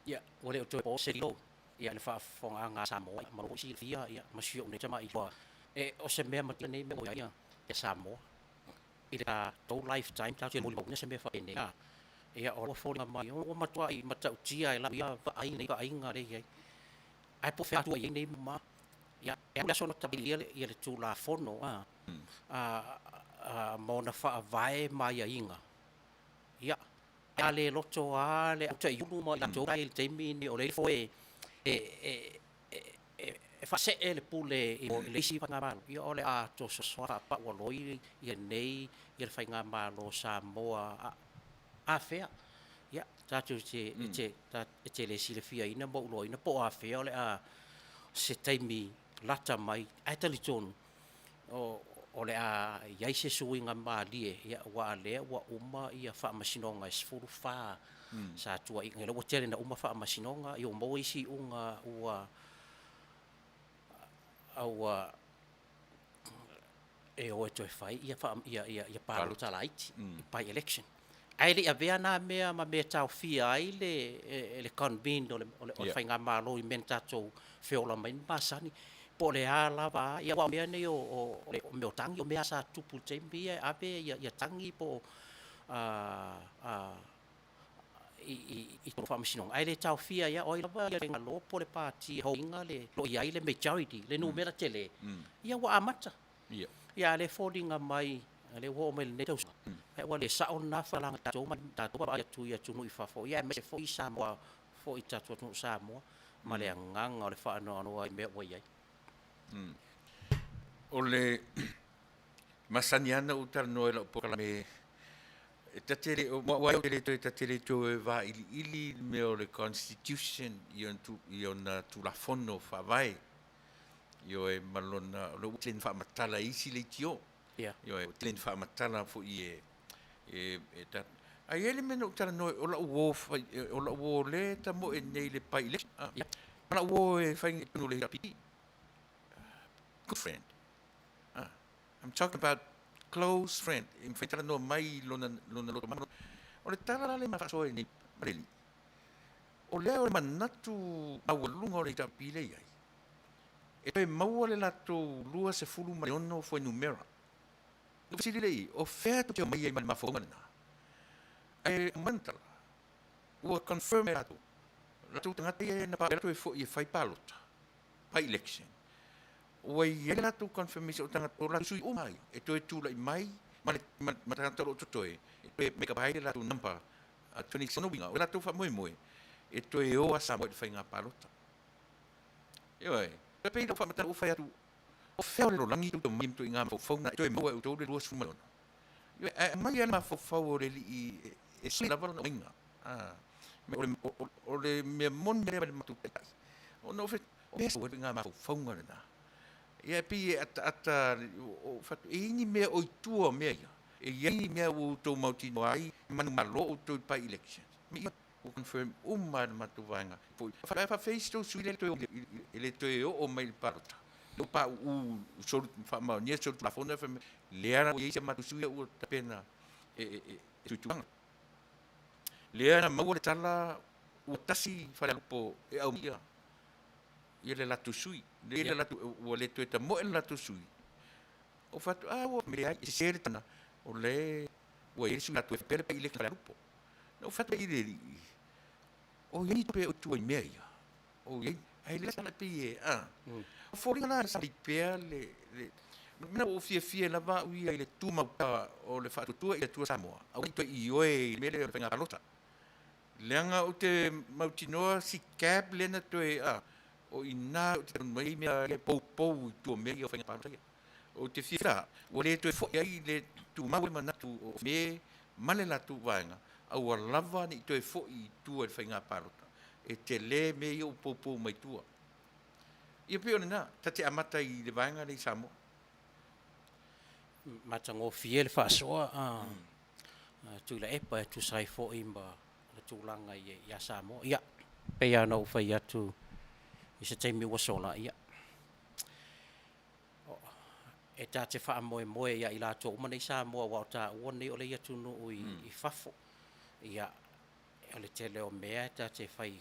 ya o le to po selo ya le fa fonga nga sa mo ma ro si fia ya ma sio ne chama I e o se mea mati nei mea ia e Samoa I la tau lifetime tau te muli mauna se mea whaene e a ora fōringa mai o matua I matau tia e la ia vai nei vai inga rei ai ai po whea tua I nei ma ia e a sona tabili ia le tū la whono mauna wha vai mai a inga ia a le loto a le auta iunu ma I la tō rai le teimi ni o le fo e fa se ele pule I le isi nga malo ia ole a to so pa wa loi ia nei ia fa nga malo Samoa a fea ia ta tu te le si le fia ina mo loi na po a fea ole a se taimi lata mai ai tali tonu o le a iai se suinga malie ia wa le wa uma ia fa masinonga sfuru fa sa tua i ngelo tele na uma fa masinonga yo mo isi unga ua au e o to fai ia fa ia pa lo tala iti pa election ai le avea na mea ma me tau fia ai le convene o le fainga malo i menta to feola mai pasani po le ala va ia wa mea ne o me tangi o mea sa tupu tembi ave ia tangi po i to fa machine ai le tau fia ia o ia va ia ngalo po le party ho inga le lo ia le majority le numero tele ia wa amata ia le fodinga mai le wo me le tau e wa le sa ona fa langa tau ma tau ba tu ia tunu i fa fo ia me fo i sa mo fo i tatu tu sa mo ma le nganga o le fa no no ai me wa ia o le masaniana utar no la po me tatele o wa le tatele to va ili me o le constitution iona tu la fono fa vai yo e malona lo utlin fa matala isi le tio yo e utlin fa matala fo e ta ai ele me no tala no o la wo le ta mo e nei le pai le la wo e fa no le rapi good friend I'm talking about close friend in fetala no mai lona lo mano o le tala le ma fa so ni reli o le o manatu awalunga o le rapi le ai e maua le lato lua se fulu mariono foi numera. No pasi lei, o feto te mai ma fomana. E mantala. O confirm lato. Lato tanga te na pa lato e foi fai palota. Pa election. O e lato confirmation tanga o lato sui o mai. E to e tu lai mai, ma tanga ro to e. E me ka bai lato nampa. A toni sono binga. O lato fa moi. E to e o asa mo fai nga palota. E pe do fa mata o fa atu o fa lo langi to mim to inga fo fona to e mo o to le lo suma yo mai ana fo fa o le e si lava no inga o le me mon me le matu o no fe o beso o inga ma fo fona na e pe ata o fa e ni me o tu me e ye me o to mauti no ai manu malo o to pa election o confirm matu vanga foi fa face to suile to ele to o mai parta no pa u so fa ma nie so la fonda fa leara o ia matu suile o pena tu leara ma o tala o tasi fa po e au mia ele la tu sui ele la tu o le to ta mo la tu sui o fa o me ai se tana o le o ele su la tu per ile ka lupo no fa ile o ye to pe o tu me ia o ye ai le sana pe o fori na sa pe le na o fie na va ui ai le tu ma o le fa tu e tu sa mo o to i oe me le penga palota leanga o te mautinoa si cap le na to e o ina o te mai me le po tu me o penga palota o te fia o le to fo ai le tu ma ma na tu me male la tu vanga au lava ni to e fo i tu e whainga parota. E te le me i o popo mai tua. Ia pio na, ta te amata i le vanga nei Samoa. Matango fiel fasoa Tuilaepa tu sai fo imba le tulanga ia Samoa. Ia, pea na ufai atu i se teimi wasola ia. E tā te wha moe ia i lato uma nei Samoa wa o tā ua nei o le ia tunu i fafo. Ia, o le tele o mea tā te whai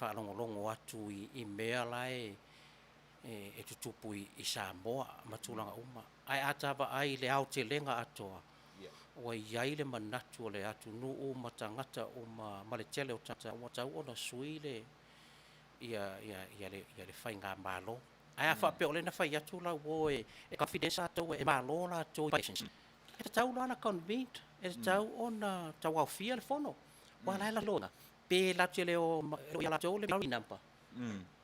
whaalongolongo atu i mea lai e tutupu i Samoa matulanga uma. Ai atawa ai le au te lenga atoa. O iai le manatu o le atu nuu matangata o ma le tele o tata o tau ona sui le ia le whai ngā malo. Ai a whape o le na whai atu la wo e confidence ato e malo la to e te tau lana convened e te tau ona tau au fia le fono. Wa lai la lona. Pe la te le o ia la tau le maui nampa.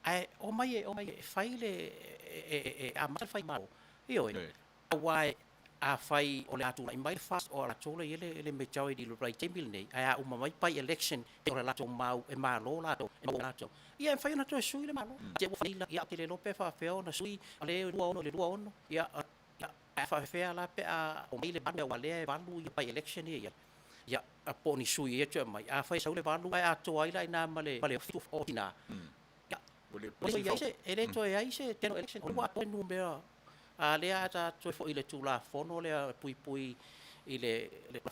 Ai o mai e whai le a mata whai malo. Io e. Wai a fai o le atu lai mai fast o la tole ele me chau di lo rai tembil nei a uma mai pai election o la to mau e malo la to e la to ia fai na to sui le malo te wo fai la ia te le lope fa feo na sui le dua ono ia fa fe la pe a o mai le ban wa le balu ia pai election ia ia a po ni sui e te mai a fai sau le balu a to ai la na male fu o tina ia ia se ele to ia se te no election o wa to no be a lea ta toi fo ile tula fono le pui ile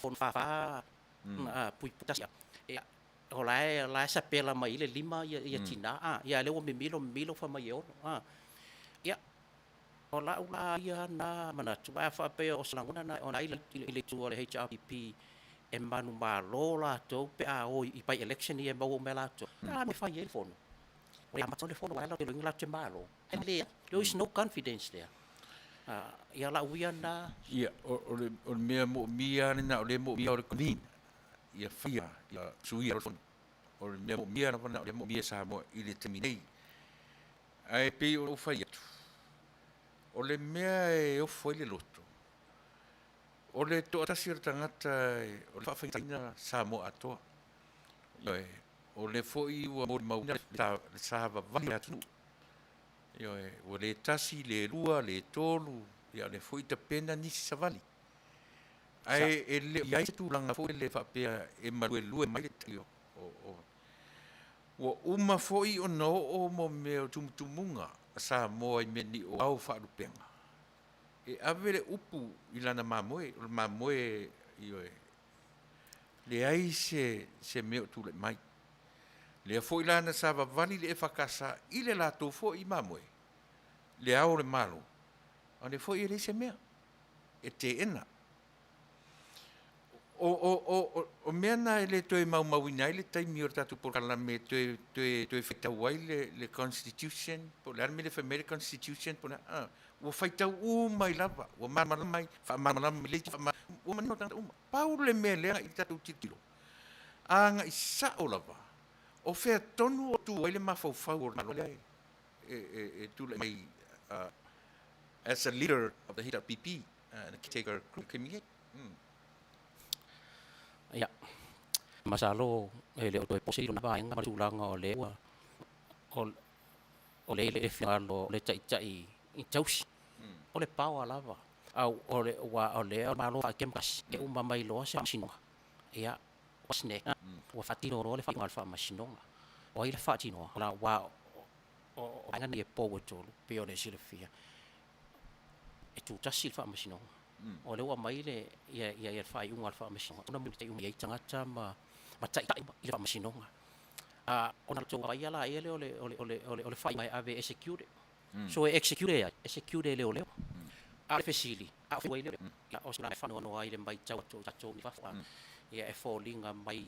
fon fa a pui tasia e o la sa pela mai ile lima ia tina ia le o milo fa mai o ia o la ia na mana tu fa pe o slanguna na ona ile tu le HRPP e manu malola to pe a o i pai election ia mo melato me fa ia fono o ia matole fono wala le ngila te malo and there is no confidence there ia la uia na ia o mea mo mia na o le mo mia o le convene ia fia ia suia o le mea mo mia na le mo mia sa mo i le terminei ai pe o fai atu o le mea e o foi le loto o le to atasi o tangata o le whawhaitaina sa mo atoa o le foi ua mo mauna le sa vavali atu o le tasi, le rua, le tolu, ia le foi ta pena nisi savali. Ai e le ia se tūlanga foi le whapea e marue lue mai le trio. Ua uma foi o no o mo meo tumutumunga sa moa i meni o au whaarupenga. E ave le upu i lana mamoe le ai se meo tūle mai. Le foi lana sa vavali le e whakasa i le lato foi i mamoe. Le au le malo. Ane foi ele se mea. E te ena. O mea na ele toe mauina ele taimi o tatu por kalame toe whaitau ai le constitution, po le arme le whamere constitution, po na, ua whaitau mai lava, ua marmara mai, whamara mai leiti, ua manino tangata uma. Pau le mea lea i tatu titilo. Anga i sao lava. O whea tonu o tu ai le mawhauwhau o malo lea e tu le mai as a leader of the HRPP, and take our community. Ia. Masalo ele o toe posilo na vaenga marulanga o le o le finalo le tai i tausi. O le pau lava. Au o le malo a kempas e umba mai lo se masino. Ia wasne o fatino ro le fa alfa masino. O ile fatino la wa o ngani e po tolu pe o le silfia. E tu tasil fa masino. O le wa mai le ia fai un alfa masino. Ona mu te un ia tangata ma tai ia masino. Ona to wa ia la ele o le fai mai ave execute. So execute le o le. A fesili. A foi le. La o sala fa no ai le mai tau to ni fa. Ia e fallinga mai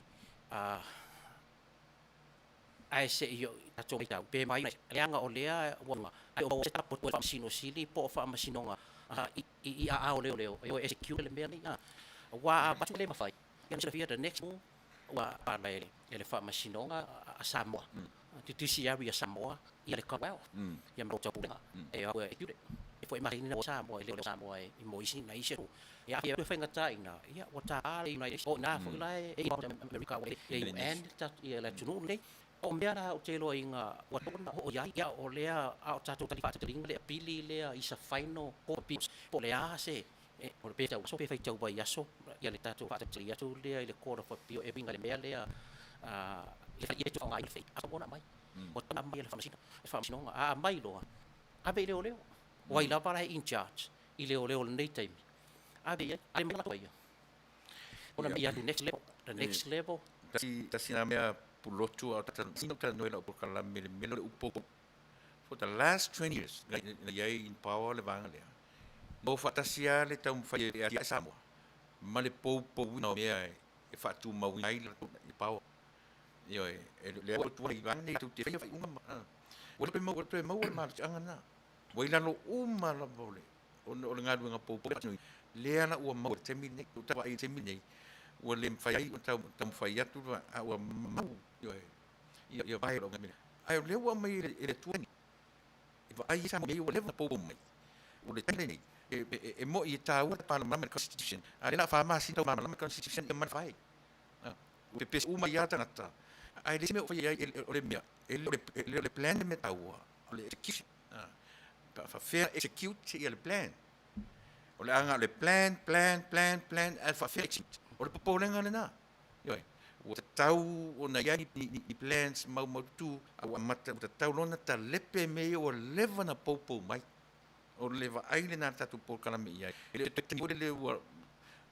ai se io to mai tau pe mai leanga o lea wonga ai o ta po fa masino sili po fa masino nga i a o leo o execute le meni wa ba le mafai ia se via the next wa pa le ele fa masino nga a Samoa ti si area Samoa ia le kawao ia mo to pulenga e o execute e foi mai na Samoa le Samoa i moisi na ise ia ia fe ngata ina ia wa ta ale United o na foi la e America e and ta ia la tunu nei o mea o te loa inga wa tona o ia o lea a o tatou talifa te ringa lea pili lea isa whaino o pips po lea se o le peta so pe whaitau vai aso ia le tatou whaatari atu lea i le kora whapio e winga le mea lea le whai etu whaunga i le whai aso mona mai o tana mai le whamasino a mai loa a vei leo o ai lava lai in charge i leo le nei taimi a vei ale mea toa ia ona mea the next level Tasi na mea Pulotu au sino noela o kala mele upo for the last 20 years ia in power le vanga lea mo fatasia le tau fai ia Samoa ma le pou no mea e fatu mau ai le power io le o tu i vanga tu te fai unga o le mau ma anga na o ila no uma la bole o le ngadu nga pou le ana o mau temine tu ta ai temine o le fai o tau fai atu o mau ia vai lo ngamina ai le wa mai e le tuani e vai sa mai o le va po mai o le tane e mo i tau pa la ma constitution ai la fa ma si tau ma la constitution e man fai o pe uma ia tangata ai le me o ia o le mea le plan me tau o le execution fa fair execute ia le plan o le anga le plan al fa fair execute o le popolenga le na yo o te tau o na ia ni plans mau tu a mata o te tau lona ta lepe me o leva na popo mai o leva ai le na tatu por kala me ia ele te o le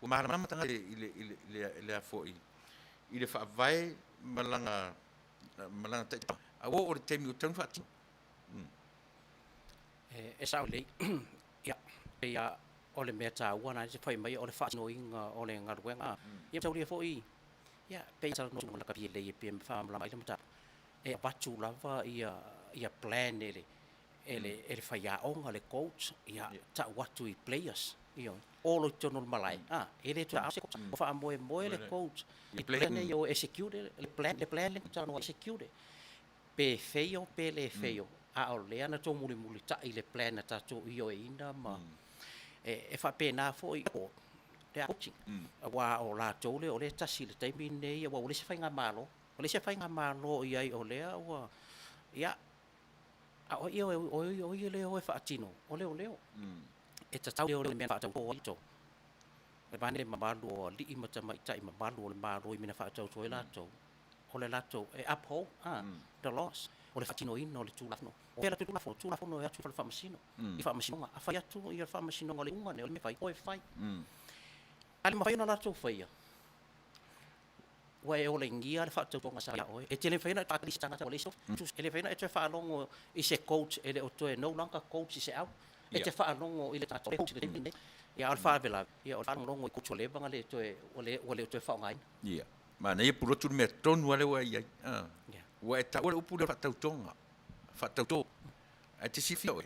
o mara tanga ile a foi ile fa vai malanga te a o le temi o tau fa ti e sa le ia o le meta wana se fai mai o le fa no inga o le ngaruenga ia tau le foi ia pe sa no la kapi le pe fa la mai mata e patu lava ia plan ele fai a onga le coach ia ta what to players io all o tono malai ele ta se fa mo le coach i plan io execute le plan le ta no execute pe feio pe le feio a o le ana to muli ta ile plan ta to io ina ma e fa pena foi o le coaching wa o la tole o le tasi le taimi nei wa o le se fai nga malo ia o le wa ia a o le o fa atino o le e ta tau le me fa tau o ito e bane mamalo li i mata mai tai mamalo le malo i mina fa tau so la tau o le lato e uphold the loss o le fatino ino le tulafno o le tulafno e atu fa masino i fa masino a fa atu i fa masino le unga ne o me fai o fai ali ma fai na lato fai wa e o le ngia le fa tau tonga sa o e tele fai na ta lista na o le so ele fai na e fa longo i se coach ele o to e no longer coach i se out e te fa longo i le ta coach le ne ya alfa vela ya o fa longo i coach le banga le to e o le to e fa ngai ia ma nei pulotu me tonu ale wa ia wa e ta o upu le fa tau to a te si fio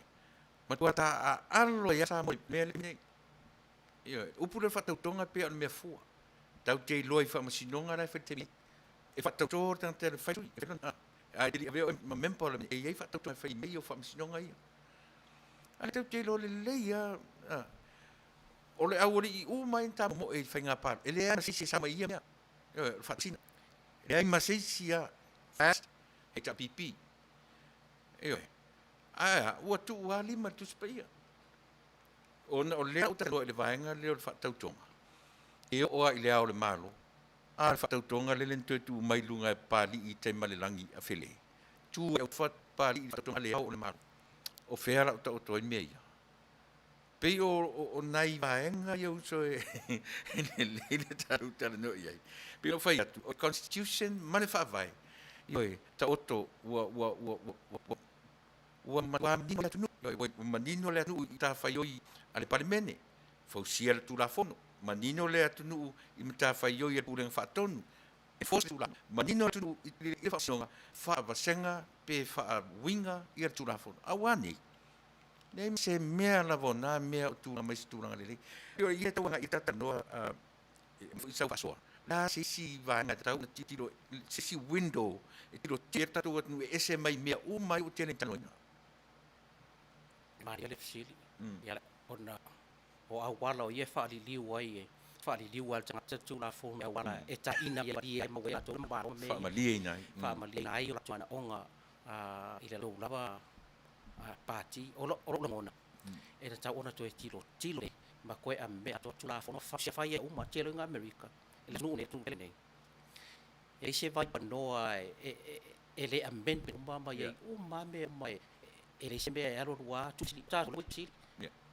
ma tua ta alo ia sa mo me le ia upu le fa tau tonga pe me fu tau te loi fa masinonga la fa te e fa tau to tan te fa a di ave ma mempo le e fa tau fa me o fa masinonga ia a tau te lo le ia o le awori u mai ta mo e fa nga pa ele ana si sa mai ia fa sina e ai ma si sia fast e ta pipi o tu wa lima tu spia o le o ta lo le vaenga le o fa tau tonga e o ile au le malo a fa tau tonga le lento tu mai lunga pali i te malelangi a fele tu e fa pali fa tonga le au le malo o fera o to meia pe o nai vaenga eu so le taru tala no ia pe o fai o constitution mane fa vai oi ta oto wa mandino le tunu oi mandino le tunu ta fai oi ale palimene fo sia tu la fono mandino le tunu i mata fai oi e pulen fa tonu e fo tu la mandino tunu i fa songa fa vasenga pe fa winga i tu la fono awani nem se mea la vona mea tu na mais tu na le yo ia to nga ita no sa fa so la si va na tau na titilo si window e tiro tierta to no ese mai mea o mai o tele tano Maria le fili ya ona o awala o ye fa li liu ai e fa li liu al tanga tu la fo me wala e ta ina ya mo ya to ma me fa malina ai o tana onga ile lo lava party o lo mona e ta ona to e tilo ma koe a me to tu la fo no fa se fa ye uma tele nga America ele no ne tu ele e se vai no e le amben pe mama ye uma me mai ele se me ero wa tu ta lo ti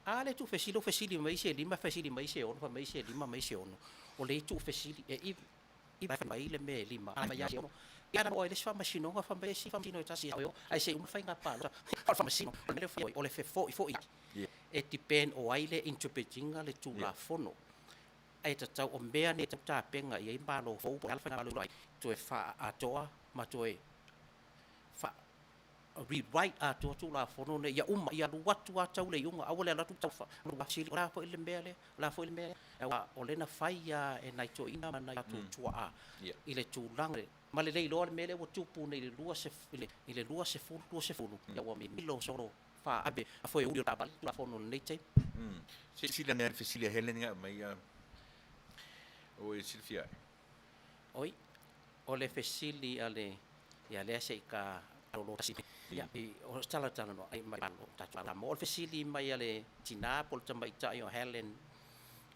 ale tu fesili mai se lima fesili mai se on fa mai se lima mai se on o le tu fesili e i vai mai le me lima ma ya no ya no ele fa machino fa mai si fa machino ta si yo ai se un fa nga pa fa machino le fa o le fe fo e tipen o ai le interpreting le tu la fono ai ta tau o mea ne ta penga i ba lo fo po alfa nga lo ai tu e fa a toa ma tu e fa rewrite a tu la fono ne ya ya lu watu a tau le yunga awole la tu tau fa lu wasili ora fo ile mbele la fo ile mbele o le na fai ya e nai to ina mana tu tua a ile tu lange ma le lo mele o tu pu ne le lua se fu ya wa mi lo soro fa abe foi o ta bal la fono nei te sila na sila Helen nga mai o Silvia oi o le fesili ale ia le se ka lo tasi ia o tala no ai mai lo ta tala mo fesili mai ale tina pol tamba ita yo Helen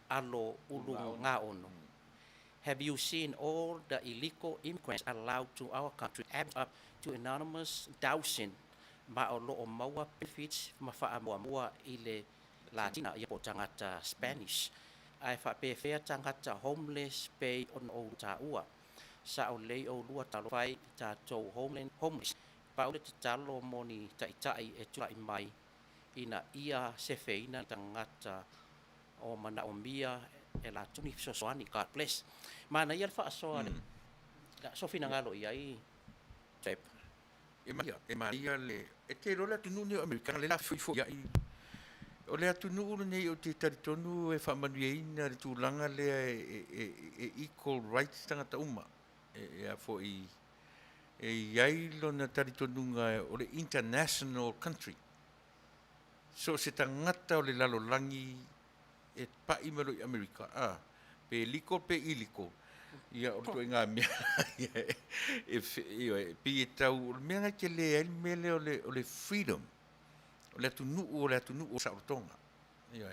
alo ulu nga ono. Have you seen all the illegal immigrants allowed to our country add up to anonymous dousing ma o lo o maua benefits ma fa mua ile Latina ia po tangata Spanish ai fa pe fea tangata homeless pe on o ta ua sa o le o lua ta fai ta to homeless pa o le talo moni tai e tua mai ina ia se feina tangata o mana o mia e la tuni soani God bless mana ia fa so da so fina ngalo ia I tep e maria le e te rola tu nuni americana le la fo ia o le atu nuu nei o te taritonu e Manuia ina le tūlanga le e equal rights tangata uma e a fo e iai lona taritonunga o le international country so se tangata o le lalolangi e pai malo I Amerika pe liko pe iliko ia o to nga mea e pe tau mea ke le ai mele o le freedom o le tunu o sa tonga ia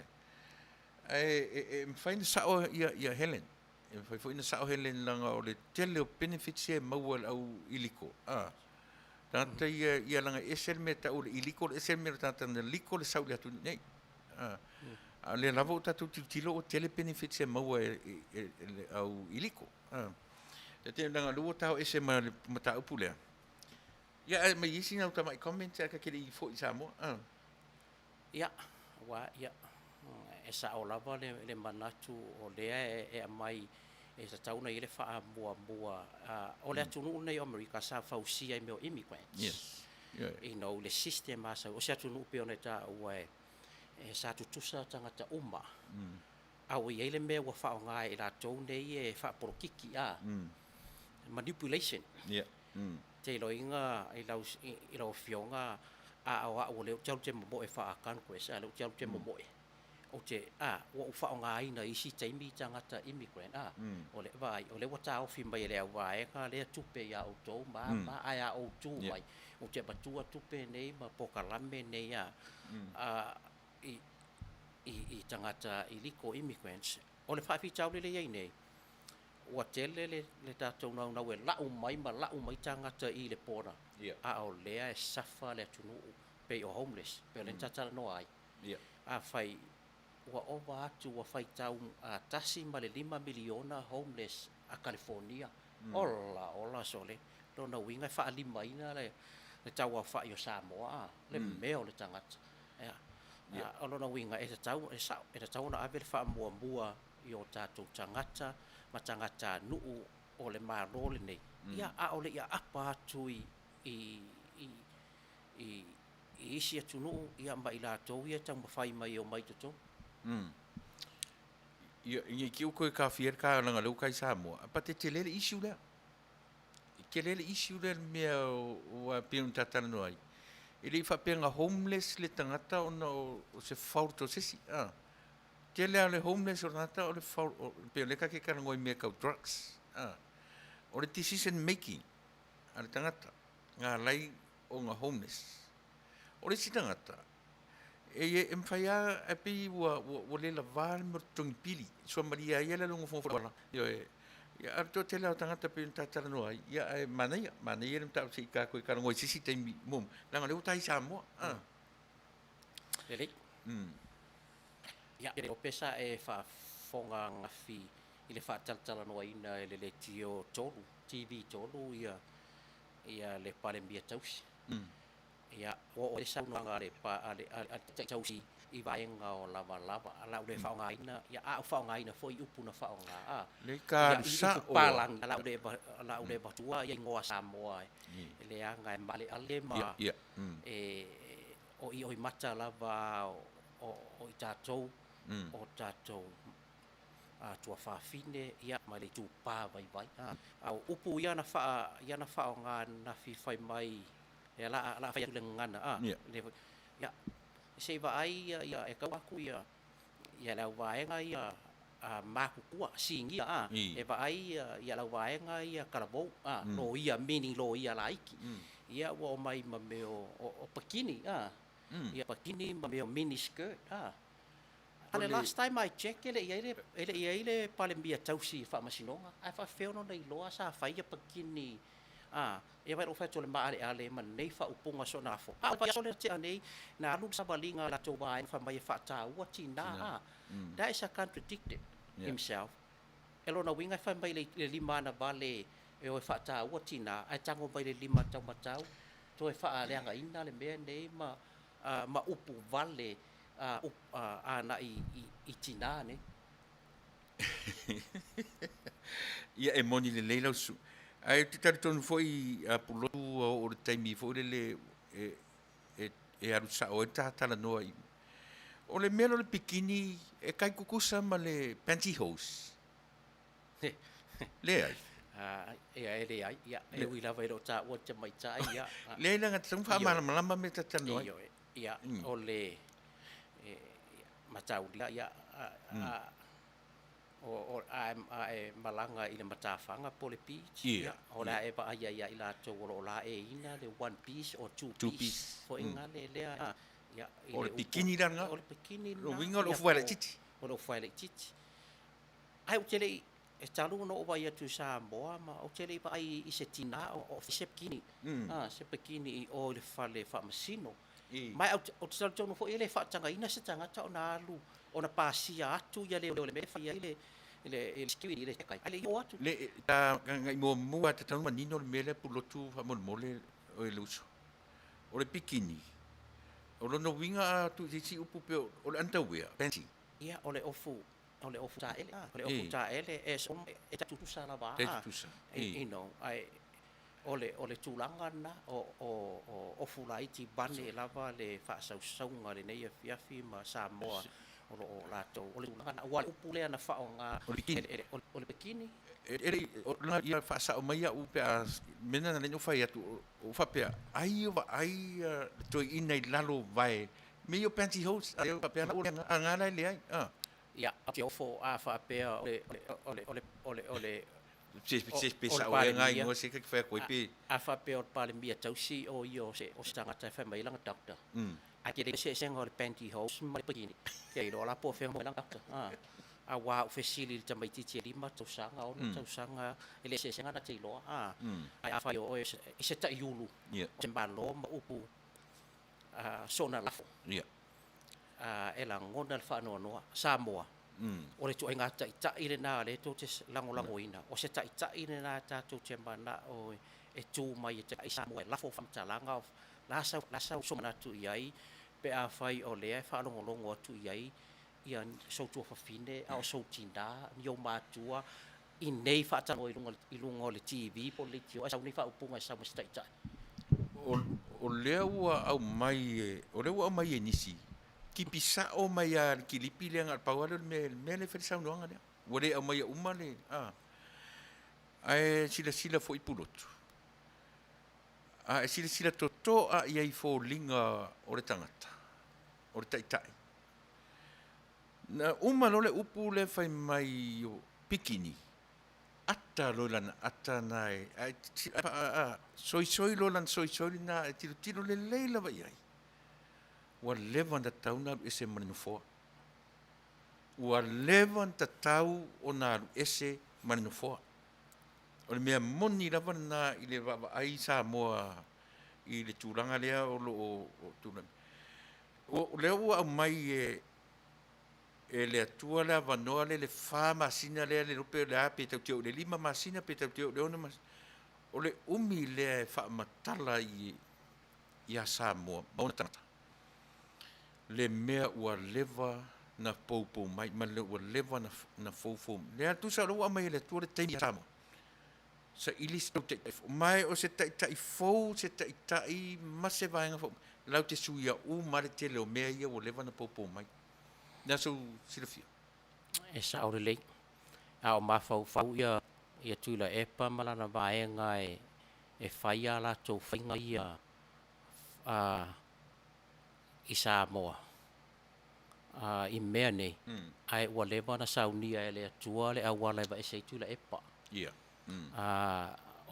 e mfaina sa o ia Helen e foi na sa o Helen langa o le tele o benefits e mawal au iliko tanta ia langa esel meta o iliko esel meta tanta liko le sa o le tunu nei le lavo tatu tilo o tele benefits e maua au iliko te langa lua tau ese mata upulea ia mai isi na uta mai comment ka kele I fo I Samoa ia wa ia e sa o lava le manatu o lea e mai e sa tauna I le faa mua o le atunu nei Amerika sa fausia I meo immigrants yes I know le system asa o se atunu pe ona ta ua e sa tutusa tangata uma au I le mea ua fao ngā I la tau nei e faa porokiki manipulation te loinga I lau fionga o leo tau te momo e faa conquest leo tau te momo o te ua fao ngā ina isi taimi tangata immigrant o le vai o le wata o fi mai le au vai ka le tupe ia o tau ma ai a o tu mai o te batua tupe nei ma pokalame nei I tangata illegal immigrants o le whaafi tau le iei nei ua tele le tātou nau e lau mai ma lau mai tangata I le pōra o lea e safa le tunu pe o homeless pe le tatara no ai whai ua owa atu ua whai tau tasi ma le 5 miliona homeless a California ola so le lona winga wha lima ina le tau a wha I o Samoa le meo le tangata o lona winga e tau na ave le wha mua I o tātou tangata ma tangata nuu o le marole nei ia o le ia apa atu I isi atu nuu ia ma I lātou ia tang mawhai mai o mai tuto ia ki uko e ka fier ka langa lau kai Samoa pa te lele issue lea ke lele issue lea mea o peun tatana no ai ele I whapenga homeless le tangata o se whaurto sesi te lea le homeless o tangata o le whaurto peun leka ke karangoi mea kau drugs o le decision making a le tangata ngā lai o ngā homeless o le si tangata e mwhaia e pi ua le la vāle mo tongi pili sua maria ia le lungo fonfora ia arto te lea o tangata peun tatara no ai ia e Manuia le mtau se I ka koe karangoi sisi taimi mum langa leo tai Samoa Lele ia o pesa e wha fonga ngafi I le wha taltala noa ina e le tio tolu TV tolu ia le pale mbia tausi ia o le sauna ngā le pa a tausi I vaenga o lava ala ule whaonga ina ia a whaonga ina foi upu na whaonga le ka sa o palang ala ule batua ia ngoa Samoa le anga e male ale ma o I oi mata lava o I tātou o tātou tua whaafine ia mai le tūpā vai au upu ia na whaonga na fi whai mai e la whai le ngana Ya. Se vai ia e kau aku ia lau vaenga ia makukua singia e vai ia lau vaenga ia karavou lo ia meaning lo ia laiki ia o mai ma me o pakini ia pakini ma me o mini skirt Ale last time I check ele pale mbia tausi fa masinonga ai fa feo no nei loa sa fa ia pakini e vai o fa tole ma ale man nei fa upunga so na fo fa so le te nei na alu sa balinga la to vai fa mai fa ta ua tina that is a contradicted himself elo na winga fa mai le lima na vale e o fa ta ua tina ai tango mai le lima tau matau to e fa ale anga ina le me nei ma upu vale ana i tina ne ia e moni le leila su ai te tari tonu foi a pulotu o le taimi foi le e aru sa o ta tala noa i o le melo le bikini e kai kukusa ma le pantyhose le ai ele ai ia e ui lava ero ta o te mai ta ia le nga tong fa malama me ta tano ia o le matau ia o e malanga i le matawhanga po le beach o la e pa ia i la tō o la e ina le one piece o two piece fo inga le lea o le bikini ranga o le bikini o winga o fuele titi o le fuele titi ai o tele e talu no o vai atu sa moa ma o tele pa ai i se tina o se bikini se bikini o le fale fa masino mai o te talo no fo ele fa tanga ina se tanga ta ona alu ona pasia atu ia le me fa ia le skiwi ile kai ale o atu le ta ngai mo te tanu manino le mele pulotu fa mole o le uso o le bikini o lo no winga tu si upu pe o le underwear panty ia o le ofu ta ele o le ofu ta ele e so e ta tutu sala va you know ai ole tulanga na o fulaiti bane lava le fa sausaunga le nei fiafi ma sa moa o lato ole tulanga na wa upule na fa nga ole bikini ele na ia fa sa o mai u pe mena na no fa ia tu o fa pe ai to ina lalo vai me yo pantyhose ai pa pe na nga na le ai ia o fo fa pe ole se pesa o ngai mo se que foi coi pe a fa pe o pale mbia tausi o io se o stanga ta fa mai langa doctor a ke se ngol pantyhose mai bikini ke ro la po fe mo langa doctor a wa o fesili ta mai titi lima to sanga o to sanga ele se ngana te lo a fa yo se ta yulu te mbalo ma upu sona lafo ela ngona fa no Samoa o le tuenga ta ile na le to te lango ina o se ta ile na ta to te mana o e tu mai te isa mo la fo fam talanga la sa so mana tu iai pe a fai o le fa longo tu iai ia so tu fa fine a so tinda yo matua i nei fa ta i lungo le TV po le tio sa ni fa upunga sa mo sta o lewa au mai nisi ki pisa o mai a ki lipi le ngal pawale me le fersa no ngale wore o mai umale ai sila foi pulotu sila toto ia i fo linga o le tangata o le taitai na le upu le fai mai o bikini ata lolan ata nai soi lolan soi na tiro le leila vai ai wa levan da tauna ese manufo wa levan ta tau ona ese manufo o le mea moni lava na i le va ai sa moa i le tulanga lea o tulanga o le o mai e le atua la vanoa le fa masina le rope le ape tau le lima masina pe tau le ona mas o le umi le fa matala i ia sa moa ona le mea ua leva na poupou mai ma le ua leva na foufou le atu sa roa mai le tua le taimi tamo sa ilis tau te mai o se tai fou se tai ma se vaenga fou lau te suia ma le tele o mea ia ua leva na poupou mai na so silafia e sa o le a o mafau ia Tuilaepa malana vaenga e faia la tou fainga ia i Samoa. I mea nei. Ai ua lewa na saunia e le atua le awa lai wa e se Tuilaepa. Ia.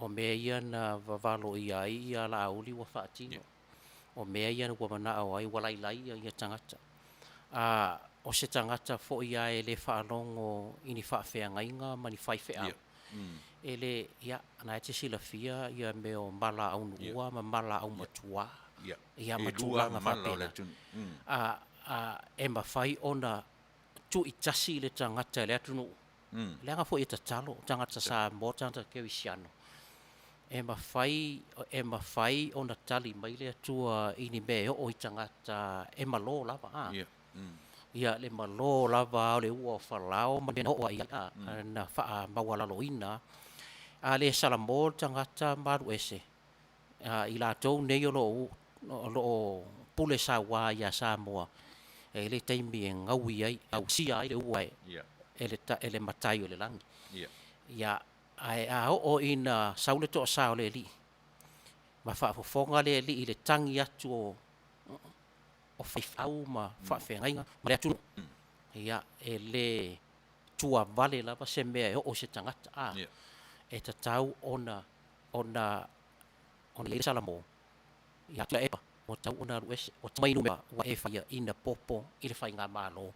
O mea ia na vavalo i ai ia la auli wa whaatino. O mea ia na ua mana au ai wa lai ia tangata. O se tangata fo ia e le whaalongo ini whaafea ngainga mani whaife au. Ele ia na e te sila fia ia me o mala au nuua ma mala au matua. Ia matua nga whapena. E mawhai ona tu i tasi le tangata le atunu. Leanga fo i ta talo, tangata sa mo tangata keu isiano. E mawhai ona tali mai le atua ini me o i tangata e malo lava. Ia le malo lava o le ua o whalao ma le o ia na wha mawalalo ina. Le salamo tangata maru ese. I la tau nei o lo pule sa wā ia Samoa. E le taimi e ngaui ai, au sia ai le ua e le matai o le langi. Ia o ina saule toa sao le li. Ma whaafofonga le li i le tangi atu o whaifau ma whaafengainga ma le atunu. Ia e le tua vale lava se mea o se tangata. E ta tau ona le salamo. Ia Tuilaepa. O tau ona ruese, o tamainu mea wa e whaia ina popo i le whainga malo.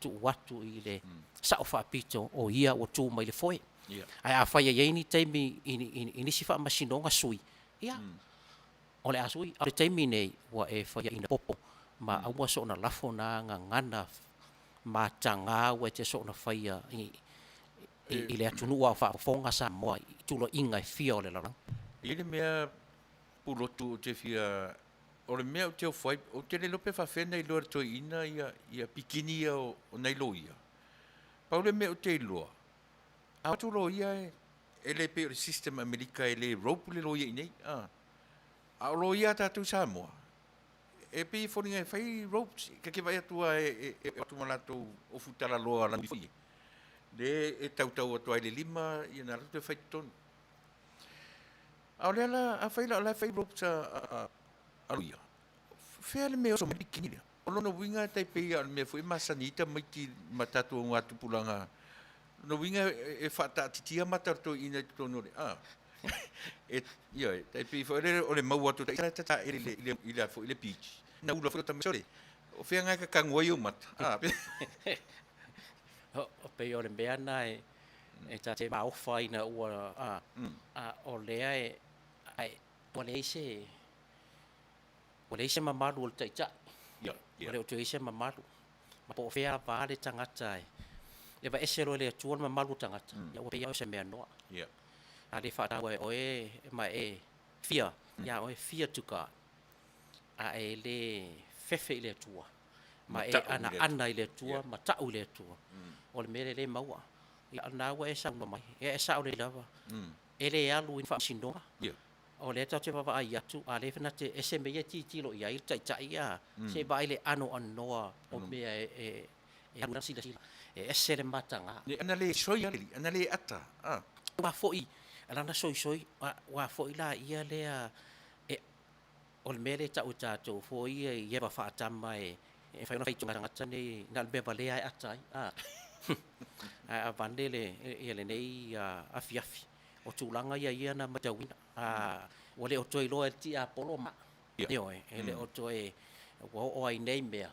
Tu watu i le sao whaapito o ia o tū mai le foe. Ai a whaia yeini teimi inisi wha masinonga sui. Ia. O le asui, a le teimi nei wa e whaia ina popo. Ma aua so na lafo na ngana ma tanga wa te so na whaia i le atunua o whaafonga sa moa i tulo inga i fia o le larang. I le mea Pulotu o te fia o le mea o te whai, o te le lope whawhena i loa toi ina ia pikini o nei lo ia. Pau le mea o te loa. A watu lo ia e le pe o le system Amerika e le rope le lo ia i nei. A o lo ia tātou Samoa. E pe i whoringa e whai ropes, ka ke vai atua e atu malatou o futala loa la mifoi. Le e tautau atua i le lima i na rato e whai tonu. A o le ala a whai la whai ropes a luia. Whea le mea o so me bikini lea. O lona winga tai pei a le mea fwoi masanita mai ki matatu o ngā tupulanga. No winga e whata atitia matarto i nei tono le. Ia, tai pei fwoi o le mau atu tai tata i le fwoi le beach. Na ula fwoi o tamesore. O whea ngai ka kangwai o mata. O pei o le mea na e ta te maofa ina ua o lea o le ise mamalu o le taita. O le o te ise mamalu. Ma po whea vāle tangata e. Le va ese lo le atua mamalu tangata. Ia o pei o se mea noa. A le whatawa o ma fia. Ia o fia tuka. A e le fefe i le atua. Ma ana i le atua, ma tau i le atua. O le mele le maua. Ia ana ua e sa mai. E sa o le lava. E le alu in whaasinoa. O le tau te wawa ai atu, a le whana te ese mea titilo i air tai ia. Se ba ile ano anoa o mea e alu sila. E ese le matanga. Ana le soi ali, ana le ata. Wa foi, ana soi, wa foi la ia lea o le mele tau tātou foi i ewa whaatama e whaina whaitunga rangata nei na le bewa lea e atai. A vande le nei a fiafi. O tūlanga ia na matawina. O le o toi loa e ti a polo ma. Io e le o toi o ai nei mea.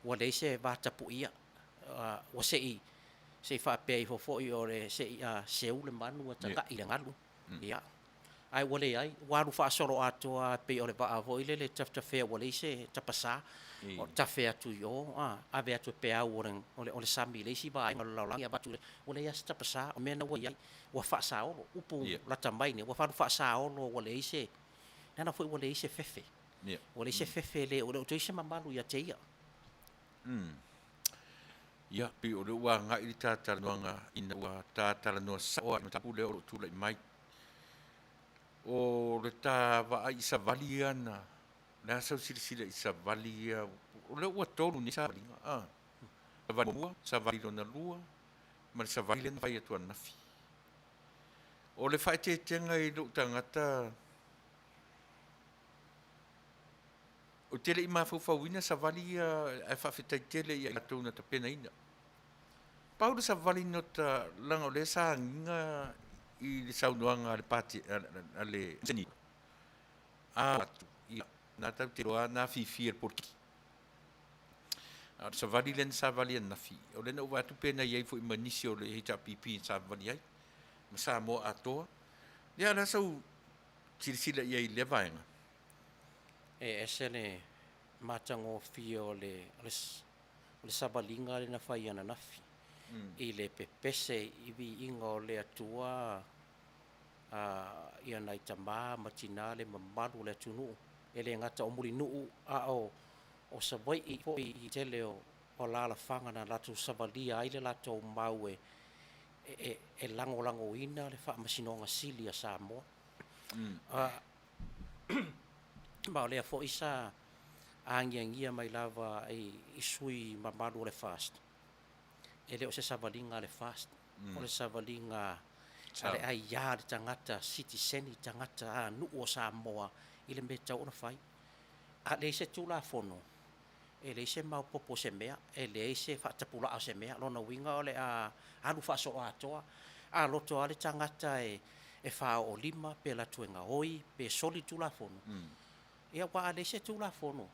O le se vātapu ia. O se whapea i fofoi o le se seu le manu a taka i le ngalu. Ia. Ai wale ai. Waru whaasoro atoa pe o le waa avo ile le tafwhea wale se tapasa. O tafe atu yo. Ave atu pe au o le sami le si vai ngalo laulangi abatu le. O le yas tapasa. O mena wa iai. Wa whaasa olo. Upu lata mai ne. Wa wharu whaasa olo wale ise. Nana foi wale ise fefe. Wale ise fefe le. O le oto ise mamalu ia te ia. Ia, pe o le ua ngai li tātala noanga ina ua tātala noa saoa na tapu leo o tūlai mai. O le tā waa i sa vali ana. Nā sau sirisira i sa vali ia. O le ua tolu ni sa vali nga. Sa vali mua, sa vali lona lua. Ma le sa vali lena vai atua nafi. O le whae te tenga i lo tangata. o tele i mafaufauina sa vali e faafetai tele ia latou na tapena ina paule sa vali no ta langa o le sagiga i le saunoaga a le pati a le seni atu ia na tau te roa na fifia le poliki sa vali len sa vali anafi o lena ua atu pena iai foʻi manisi o le hitapipi sa vali ai ma sa mo atoa ia la sau silasila ia i le vaega ese le matagofia o le savalinga le na fai ana nafi i le pepese i viiga o le atua ia nai tamā ma tinā le mamalu o le atunuu e le gata o mulinuu a o savaiʻi foʻi i tele o lalafaga na latou savalia ai le latou mau e lagolagoina le faamasinoga sili a Samoa ma o lea foʻi sa agiagia mai lava i sui mamalu o le fast e lē o se savaliga a le fast o le savaliga a le ai iā le tagata citizen tagata anuu o Samoa i le mea tauona fai a leai se tulafono e leai se maupopo se mea e leai se faatapulaʻa se mea lona uiga o le alu faasolo atoa aloto a le tagata e faoolima pe latuega oi pe soli tulafono ia ua a leai se tulafono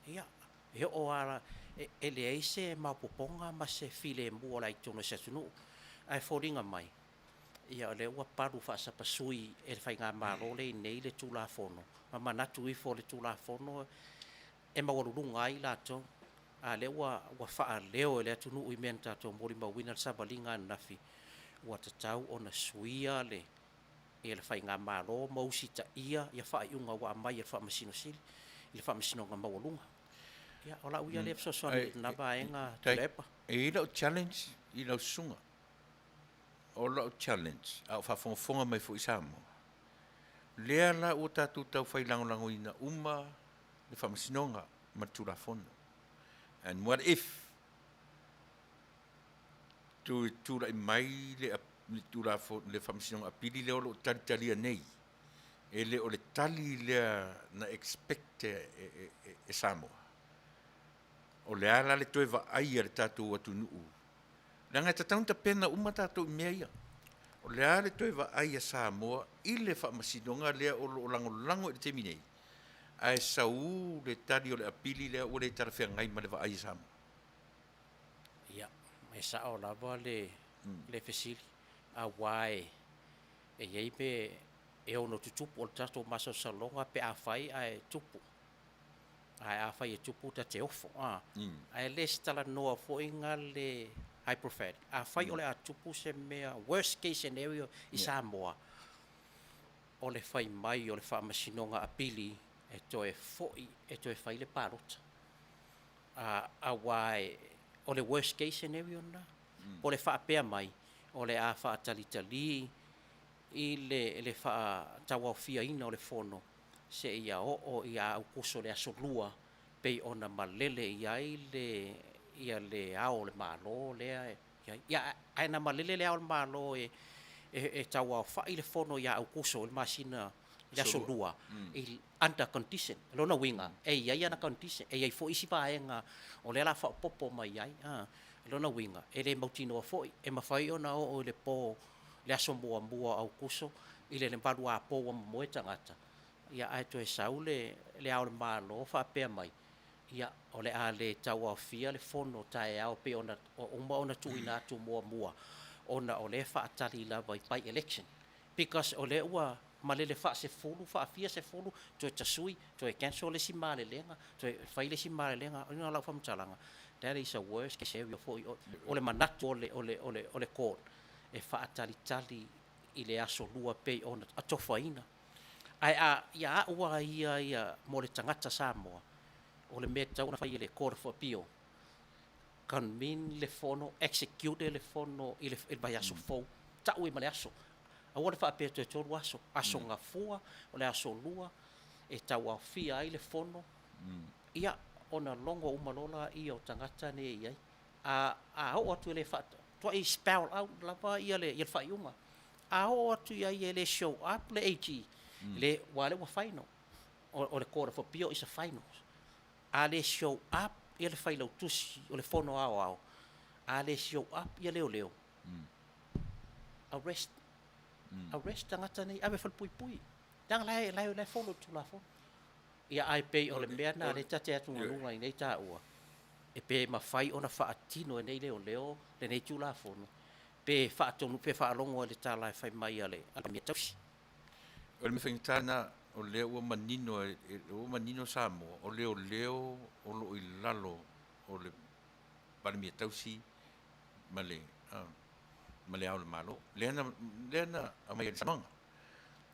ia e oo ala e leai se maupopoga ma se filemua o le aitonu e se atunuu ae foliga mai ia o le ua palu faasapasui e le faigā mālō leinei le tulafono ma manatu ifo o le tulafono e maualuluga ai latou a le ua faaleo e le atunuu i mea na tatou molimauina le savaliga ananafi ua tatau ona suia ia le faigā mālō ma usi taʻia ia faaiʻuga ua amai e le faamasinosili i le faamasinoga maualuga ia o laʻu ia le fesoasoani lenā vaega Tuilaepa e ila o challenge i lau suga o lau challenge a o faafogafoga mai foʻi Samoa lea la ua tatou tau fai lagolagoina uma le faamasinoga ma le tulafono and what if tulaʻi mai le tulafono le faamasinoga apili lea o loo talitalia nei e le o le tali lea na expect e Samoa o le ala le toe vaai a le tatou atunuu le agatautauna tapena uma tatou i mea ia o le a le toe vaai a Samoa i le faamasinoga lea o loo lagolago i le temi nei ae sau le tali o le apili lea ua le talafeagai ma le vaai a Samoa ia e saʻo lava le fesili auā e iai pe e ono tutupu o le tatou masosaloga pe afai ae tupu ae afai e tupu tate ofo ae lē se talanoa foʻi ga le hyprophatic afai o le a tupu se mea worst case scenario i Samoa o le fai mai o le faamasinoga apili e toe foʻi e toe fai le palota auā o le worst case scenario na o le faapea mai o le a faatalitali i le faatauaofiaina o le fono seʻia oo ia aukuso le asolua pei ona malele i ai ia le ao le mālō lea ia ae na malele le ao le mālō e tauaofaʻi le fono ia aukuso i le masina le asolua i under condition lona uiga e iai ana condition e iai foʻi isi vaega o lea la faʻapopo mai ai lona uiga e lē mautinoa foʻi e mafai ona oo i le pō le aso muamua aukuso i le valu apō ua momoe tagata ia ae toe sau le ao le mālō faapea mai ia o le a lē tauaofia le fono taeao pe ona uma ona tuuina atu muamua ona o lē faatali lava i pai election because o lē ua ma le faasefulu faafia sefulu toe tasui toe cancel le simalelega toe fai le simalelega ina lau famatalaga that is a worst case area foʻi o le manatu o le court e faatalitali i le asolua pei ona atofaina ae ia aʻua ia mo le tagata Samoa o le mea tauna fai i le court of appeal convene le fono execute le fono i le vai aso fou taʻu i ma le aso aua le faapea toe tolu aso gafua o le aso lua e tauaofia ai le fono ia ona logo uma lola ia o tagata nei ai a oo atu le toai spell out lava ia le faaiʻuga a oo atu ia ia le show up le AG le wale ua final o le court of appeal is a finals a le show up ia le fai lau tusi o le fono ao a le show up ia leo arrest tangata nei ave falpuipui tanga lai fono tulafo ia ai pe o le mea na le tate atu ngalunga i nei tā ua e pe mawhai ona whaatino e nei leo le nei tulafo no pe whaatonu pe whaalongo le tā lai whai mai ale mea tausi o le mewhingitana o leo ua manino Samoa o leo o lo i lalo o le palemia tausi ma le ao le malo leana a mai le samanga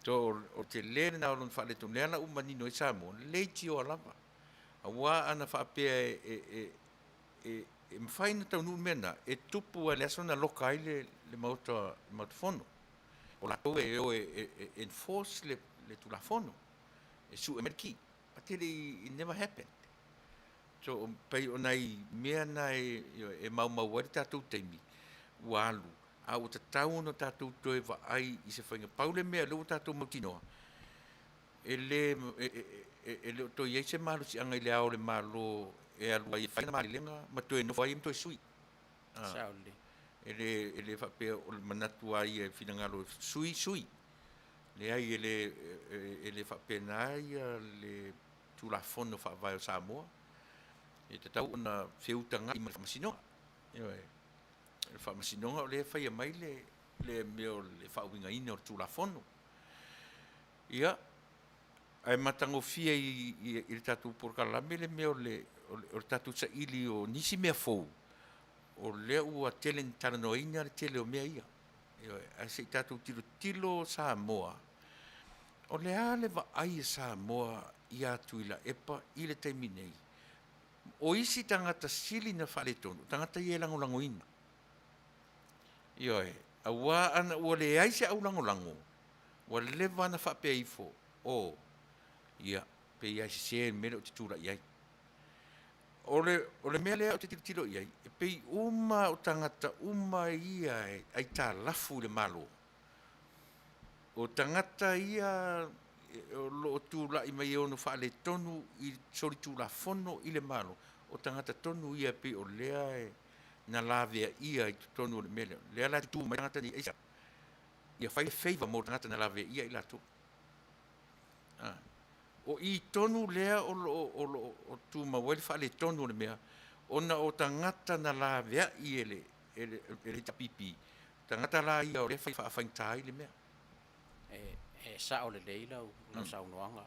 so o te lea na o lon whaale tonu leana manino i Samoa le tio alava a wā ana whaapea e mwhaina taunu mena e tupu a le aso na loka ai le mauta fono o la tau e enforce le tulafono e su e merki but it never happened so pai o nai mea na e mau wari tātou teimi walu a o tatau no tātou toe wa ai i se whainga paule mea leo tātou mautinoa e le o toi eise malo si anga i le ao le malo e alua i whaina mali lenga ma toe no whai im toe sui saole ele whapea o le manatu ai e whinangalo sui le ai ele whapea nai le tulafono whawai o Samoa e te tau ona whiutanga i whamasinoa le whamasinonga o le whaia mai le meo le whauinga ina o tulafono ia ai matango fia i le tatu porkalame le meo o tatu sa ili o nisi mea fou o lea ua tele ni taranoina le tele o mea ia. A se tatu tilo Samoa. O lea le va ai Samoa ia Tuilaepa i le taimi nei. O isi tangata sili na whale tonu, tangata i e langolango ina. Ioe, a wā ana ua le ai se au langolango, ua lewa na whapea ifo, o, ia, pe ia se se mele o te tūra iai. O le mea lea o te tiro iai, e pei uma o tangata uma ia ai tā lafu le malo. O tangata ia o lo tūla i mai ono whaale tonu i sori tūla fono i le malo. O tangata tonu ia pei o lea na lavea ia i tonu o le mele. Lea la tū mai tangata ni eisa. Ia whai feiva mo tangata na lavea ia i la tū. O i tonu lea o tu mawele whaale tonu le mea, ona o tangata na la vea i ele tapipi. Tangata la ia o le whaafaitai le mea. E sa o le leila o sa unoanga.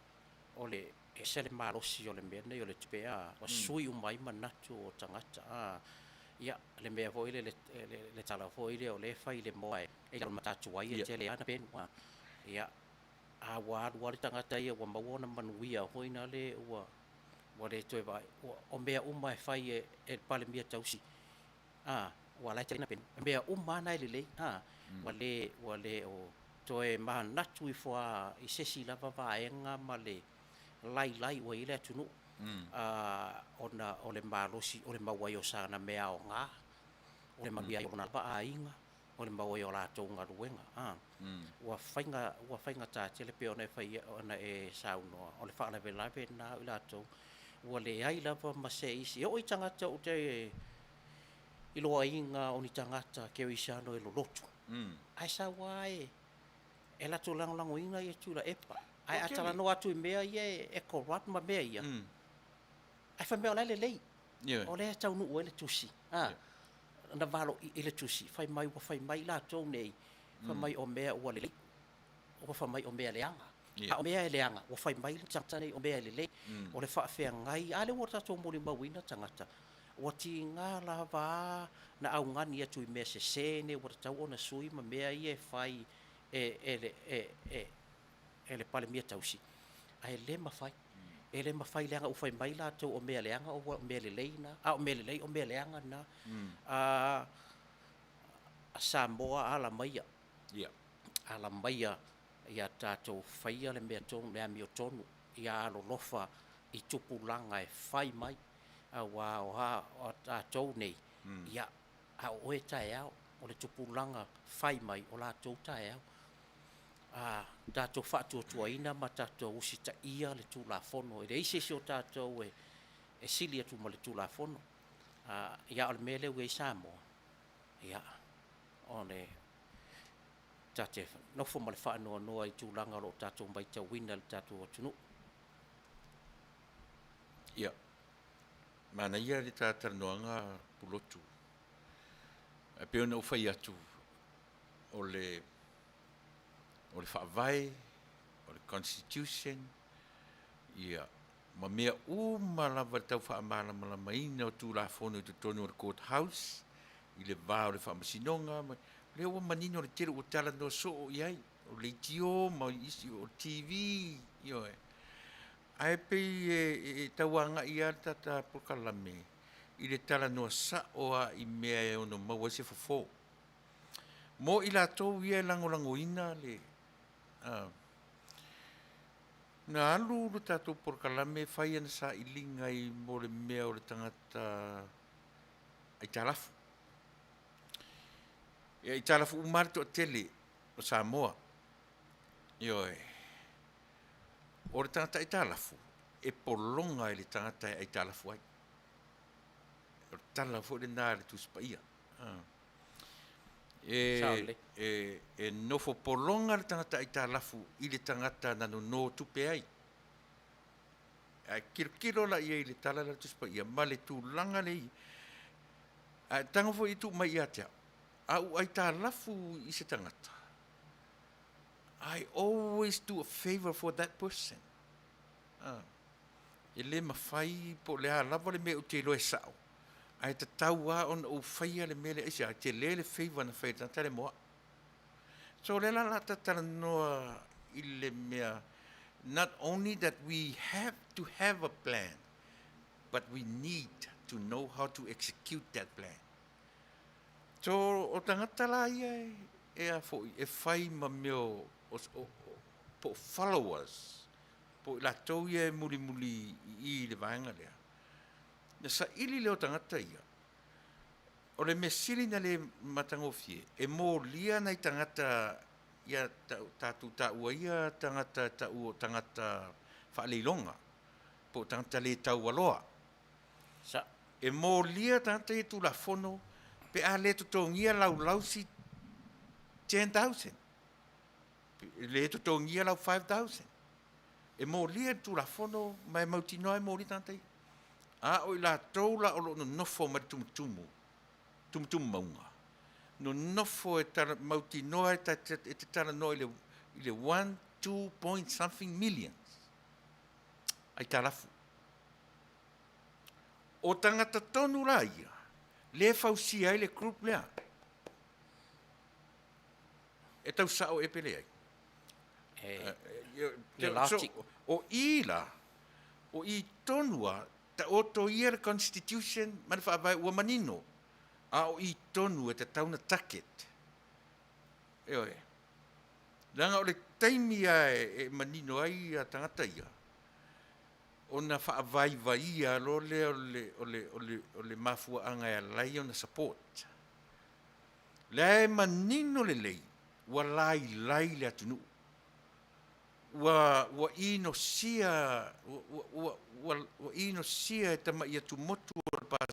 O le e se le marosi o le mea nei o le tupea. O sui umai manatu o tangata. Ia, le mea voi le tala voi le o le whai le moa e la matatu ai e te le ana penua. Ia, a wāru tangata ia wa mawana Manuia hoina le wa le toe vai o mea uma e whai e pale mia tausi wa lai taina pen mea uma nai le wa le o toe maha natu i fua i sesi lava vaenga ma le lai wa ile atunu ona o le malosi o le mawai o sana mea o ngā o le mawai o na ainga o le mawai o la tonga ruenga wa fainga ta tele pe ona fai ona e sauno o le fala vela na ila to wa le ai lava maseisi o i tangata o te i loa inga o ni tangata ke o isano e lo lotu ai sa wai e la to lango inga i Tuilaepa ai atala no atu i mea ia e corrupt ma mea ia ai fa mea le lei o le Taunuu o le tusi na valo i le tusi fai mai la to nei fa mai o mea ua lele o fa mai o mea leanga o mea leanga o fai mai le tangata nei o mea lele o le whaafea ngai ale o tato mori mawina tangata o ti ngā lava na au ngani atu i mea se sene o tau ona sui ma mea i e fai le pale mea tausi ai le mawhai e le mawhai leanga o fai mai la to o mea leanga o mea lele na o mea lele o mea leanga na Samoa ala maia ala maia ia tātou whaia le mea tonu mea mio tonu ia alo lofa i tupulanga e whai mai a wā o tātou nei ia a oe tae au o le tupulanga whai mai o la tau tae au tātou whaatua tuaina ma tātou usita ia le tūla fono e reise si o tātou e sili atu mo le tulafono. Ia o le mele ue Samoa. Ia, o le tate nofo mo le whaanoa i tūlanga lo tātou mai te wina le tātou atunu. Ia. Mana ia le tātanoanga Pulotu. E peo na ufai atu o le whaavai, o le Constitution, ia. Ma mea lava tau whaamala malamaina o tūlafono i tonu o le courthouse, i le vā o le whaamasinonga, le ua manino le tira ua tala no so o iai, o le itio, ma isi o TV, io e. Ai pei e tauanga i ar tata pokalame, i le tala no sa o a i mea e ono maua se fofo. Mo i la tau ia lango ina le, na alu le tatou pokalame fai ana sa i linga i mo le mea o le tangata ai talafu. Ia i talafu umarto a tele o Samoa. Io e. O le tangata ai talafu, e polonga i le tangata ai talafu ai. O le talafu le nā le tuspaia. E nofo polonga le tangata ai talafu i le tangata nano no tupe ai. Kiro la ia i le tala la tuspaia, ma le tūlanga le i. Tango fo i tu mai atea. Au ai talafu i se tangata. I always do a favor for that person. E le mawhai po le lava le mea o te loe sao. Ai te tau a on o whaia le mele eisi, ai te le favor na whaia tantare moa. So le la tatara noa i le mea, not only that we have to have a plan, but we need to know how to execute that plan. So o tangata la ia e a fo e whai ma meo po followers, po la tau ia e muli i le vaenga lea. Na sa ili leo tangata ia. O le mesili na le matangofie, e mō lia nei tangata ia tātou tāua ia tangata whaaleilonga, po tangata le tau aloa. Sa. E mō lia tangata e tulafono, pe a le totongia lau si 10,000. Le totongia lau 5,000. E mō lia tulafono, mai mautinoa e mō li tangata ia. A o i la tau la o lo no nofo ma tumutumu maunga. No nofo e tara mauti noa e te tara noa i le 1, 2 point something millions. Ai tarafu. O tangata tonu la ia, le fausia ai le group lea. E tau sao e pele ai. O i la, o i tonua, ta oto ia le Constitution, mani whaavai ua manino. A o i tonu e te tauna taket. Eo e. Langa o le taimi e manino ai a tangata ia. O na whaavai ia lo o le mafua anga e lai o na support. Le manino le lei. Wa lai le atunu. Wa ino sia e tama ia tu motu o le pasa.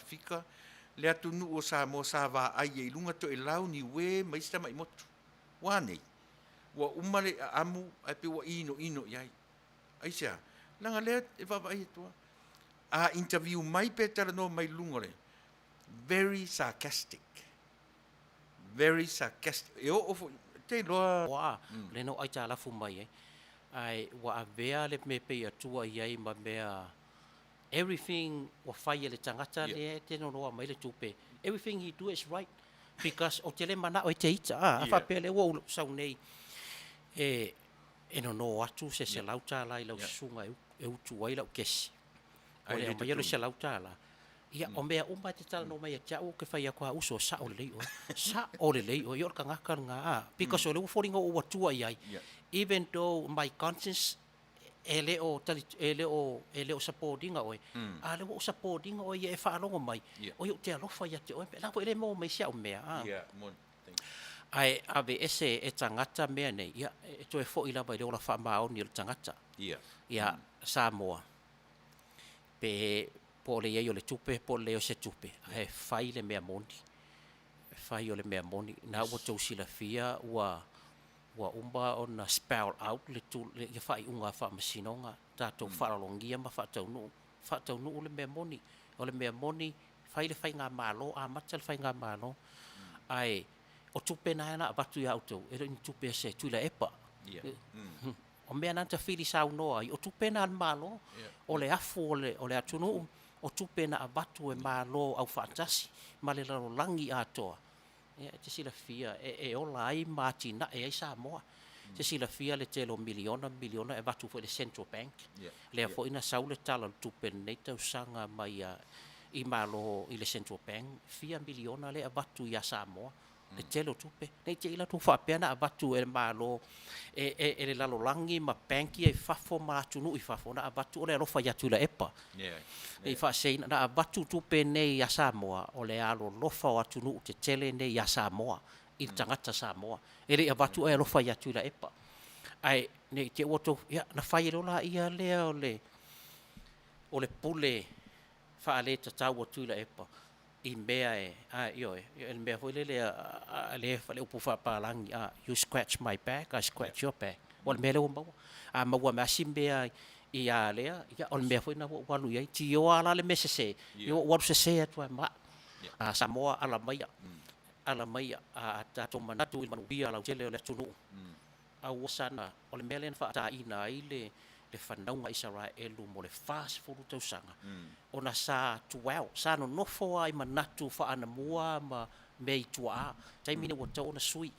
Pasifika le atunu o Samoa sa va ai e lunga to e lau ni we mai sta mai motu wa nei wa umale amu ai pe wa ino yai ai sia langa le e va ai to a interview mai pe tala no mai lunga le very sarcastic e o te loa wa le no ai tala fu mai ai wa avea le me pe atua iai ma mea everything wa fai le tangata le te no loa mai le tupe everything he do is right because o tele mana o te ita a fa pele wo sau nei e no atu se lauta lai lau sunga e utu ai lau kesi o le mai le se lauta la ia o mea umba te tala no mai a tau ke fai a kua uso sa o le lei o yor kanga kanga because o le uforinga o watua iai even though my conscience ele o supportinga oi ale o supportinga oi e fa longo mai o yo te alofa ia te oi la po ele mo mai sia o mea ai ave ese e tangata mea nei ia e to e fo ila mai le ola fa ma o ni le tangata ia Samoa pe po le ia le tupe po le o se tupe e fai le mea moni na o to sila fia wa umba on spell out le tu le fai unga fa masinonga tato faralongia ma fa Taunuu le mea moni fai le fai nga malo a matal fai nga malo ai o tupe na batu ya auto e ni tupe se Tuilaepa o mea nanta fili sau no ai o tupe na malo o le afu o le atunu o tupe na batu e malo au fatasi ma le langi atoa te sila fia e ola ai matina e ai Samoa te sila fia le telo miliona e batu fo le Central Bank le fo ina sau le tala tupe nei tau sanga mai i malo i le Central Bank fia miliona le batu ya Samoa le telo tupe nei te ila tu fa pena batu e malo e le lalolangi ma banki e fafo ma tunu i fafo na batu o le rofa ya Tuilaepa e fa sei na batu tupe nei ya Samoa o le alo lofa o tunu te tele nei ya Samoa i tangata Samoa e le batu e rofa ya Tuilaepa ai nei te oto ya na fai lola ia le o le pule fa le tau o Tuilaepa i mea e mea foi le fa le upu fa palangi you scratch my back I scratch your back o le mea le umba maua masi mea i lea o le mea foi na walu iai ti o ala le mesese walu sese atua ma Samoa ala mai tato manatu i Manuia lau tele o le tunu au sana o le mea le fa ta ina ai le whanaunga Israelu mo le fast food tausanga. O na sa tuau, sa no nofo ai manatu wha ana mua ma mei tua. Tai mine wa tau na sui,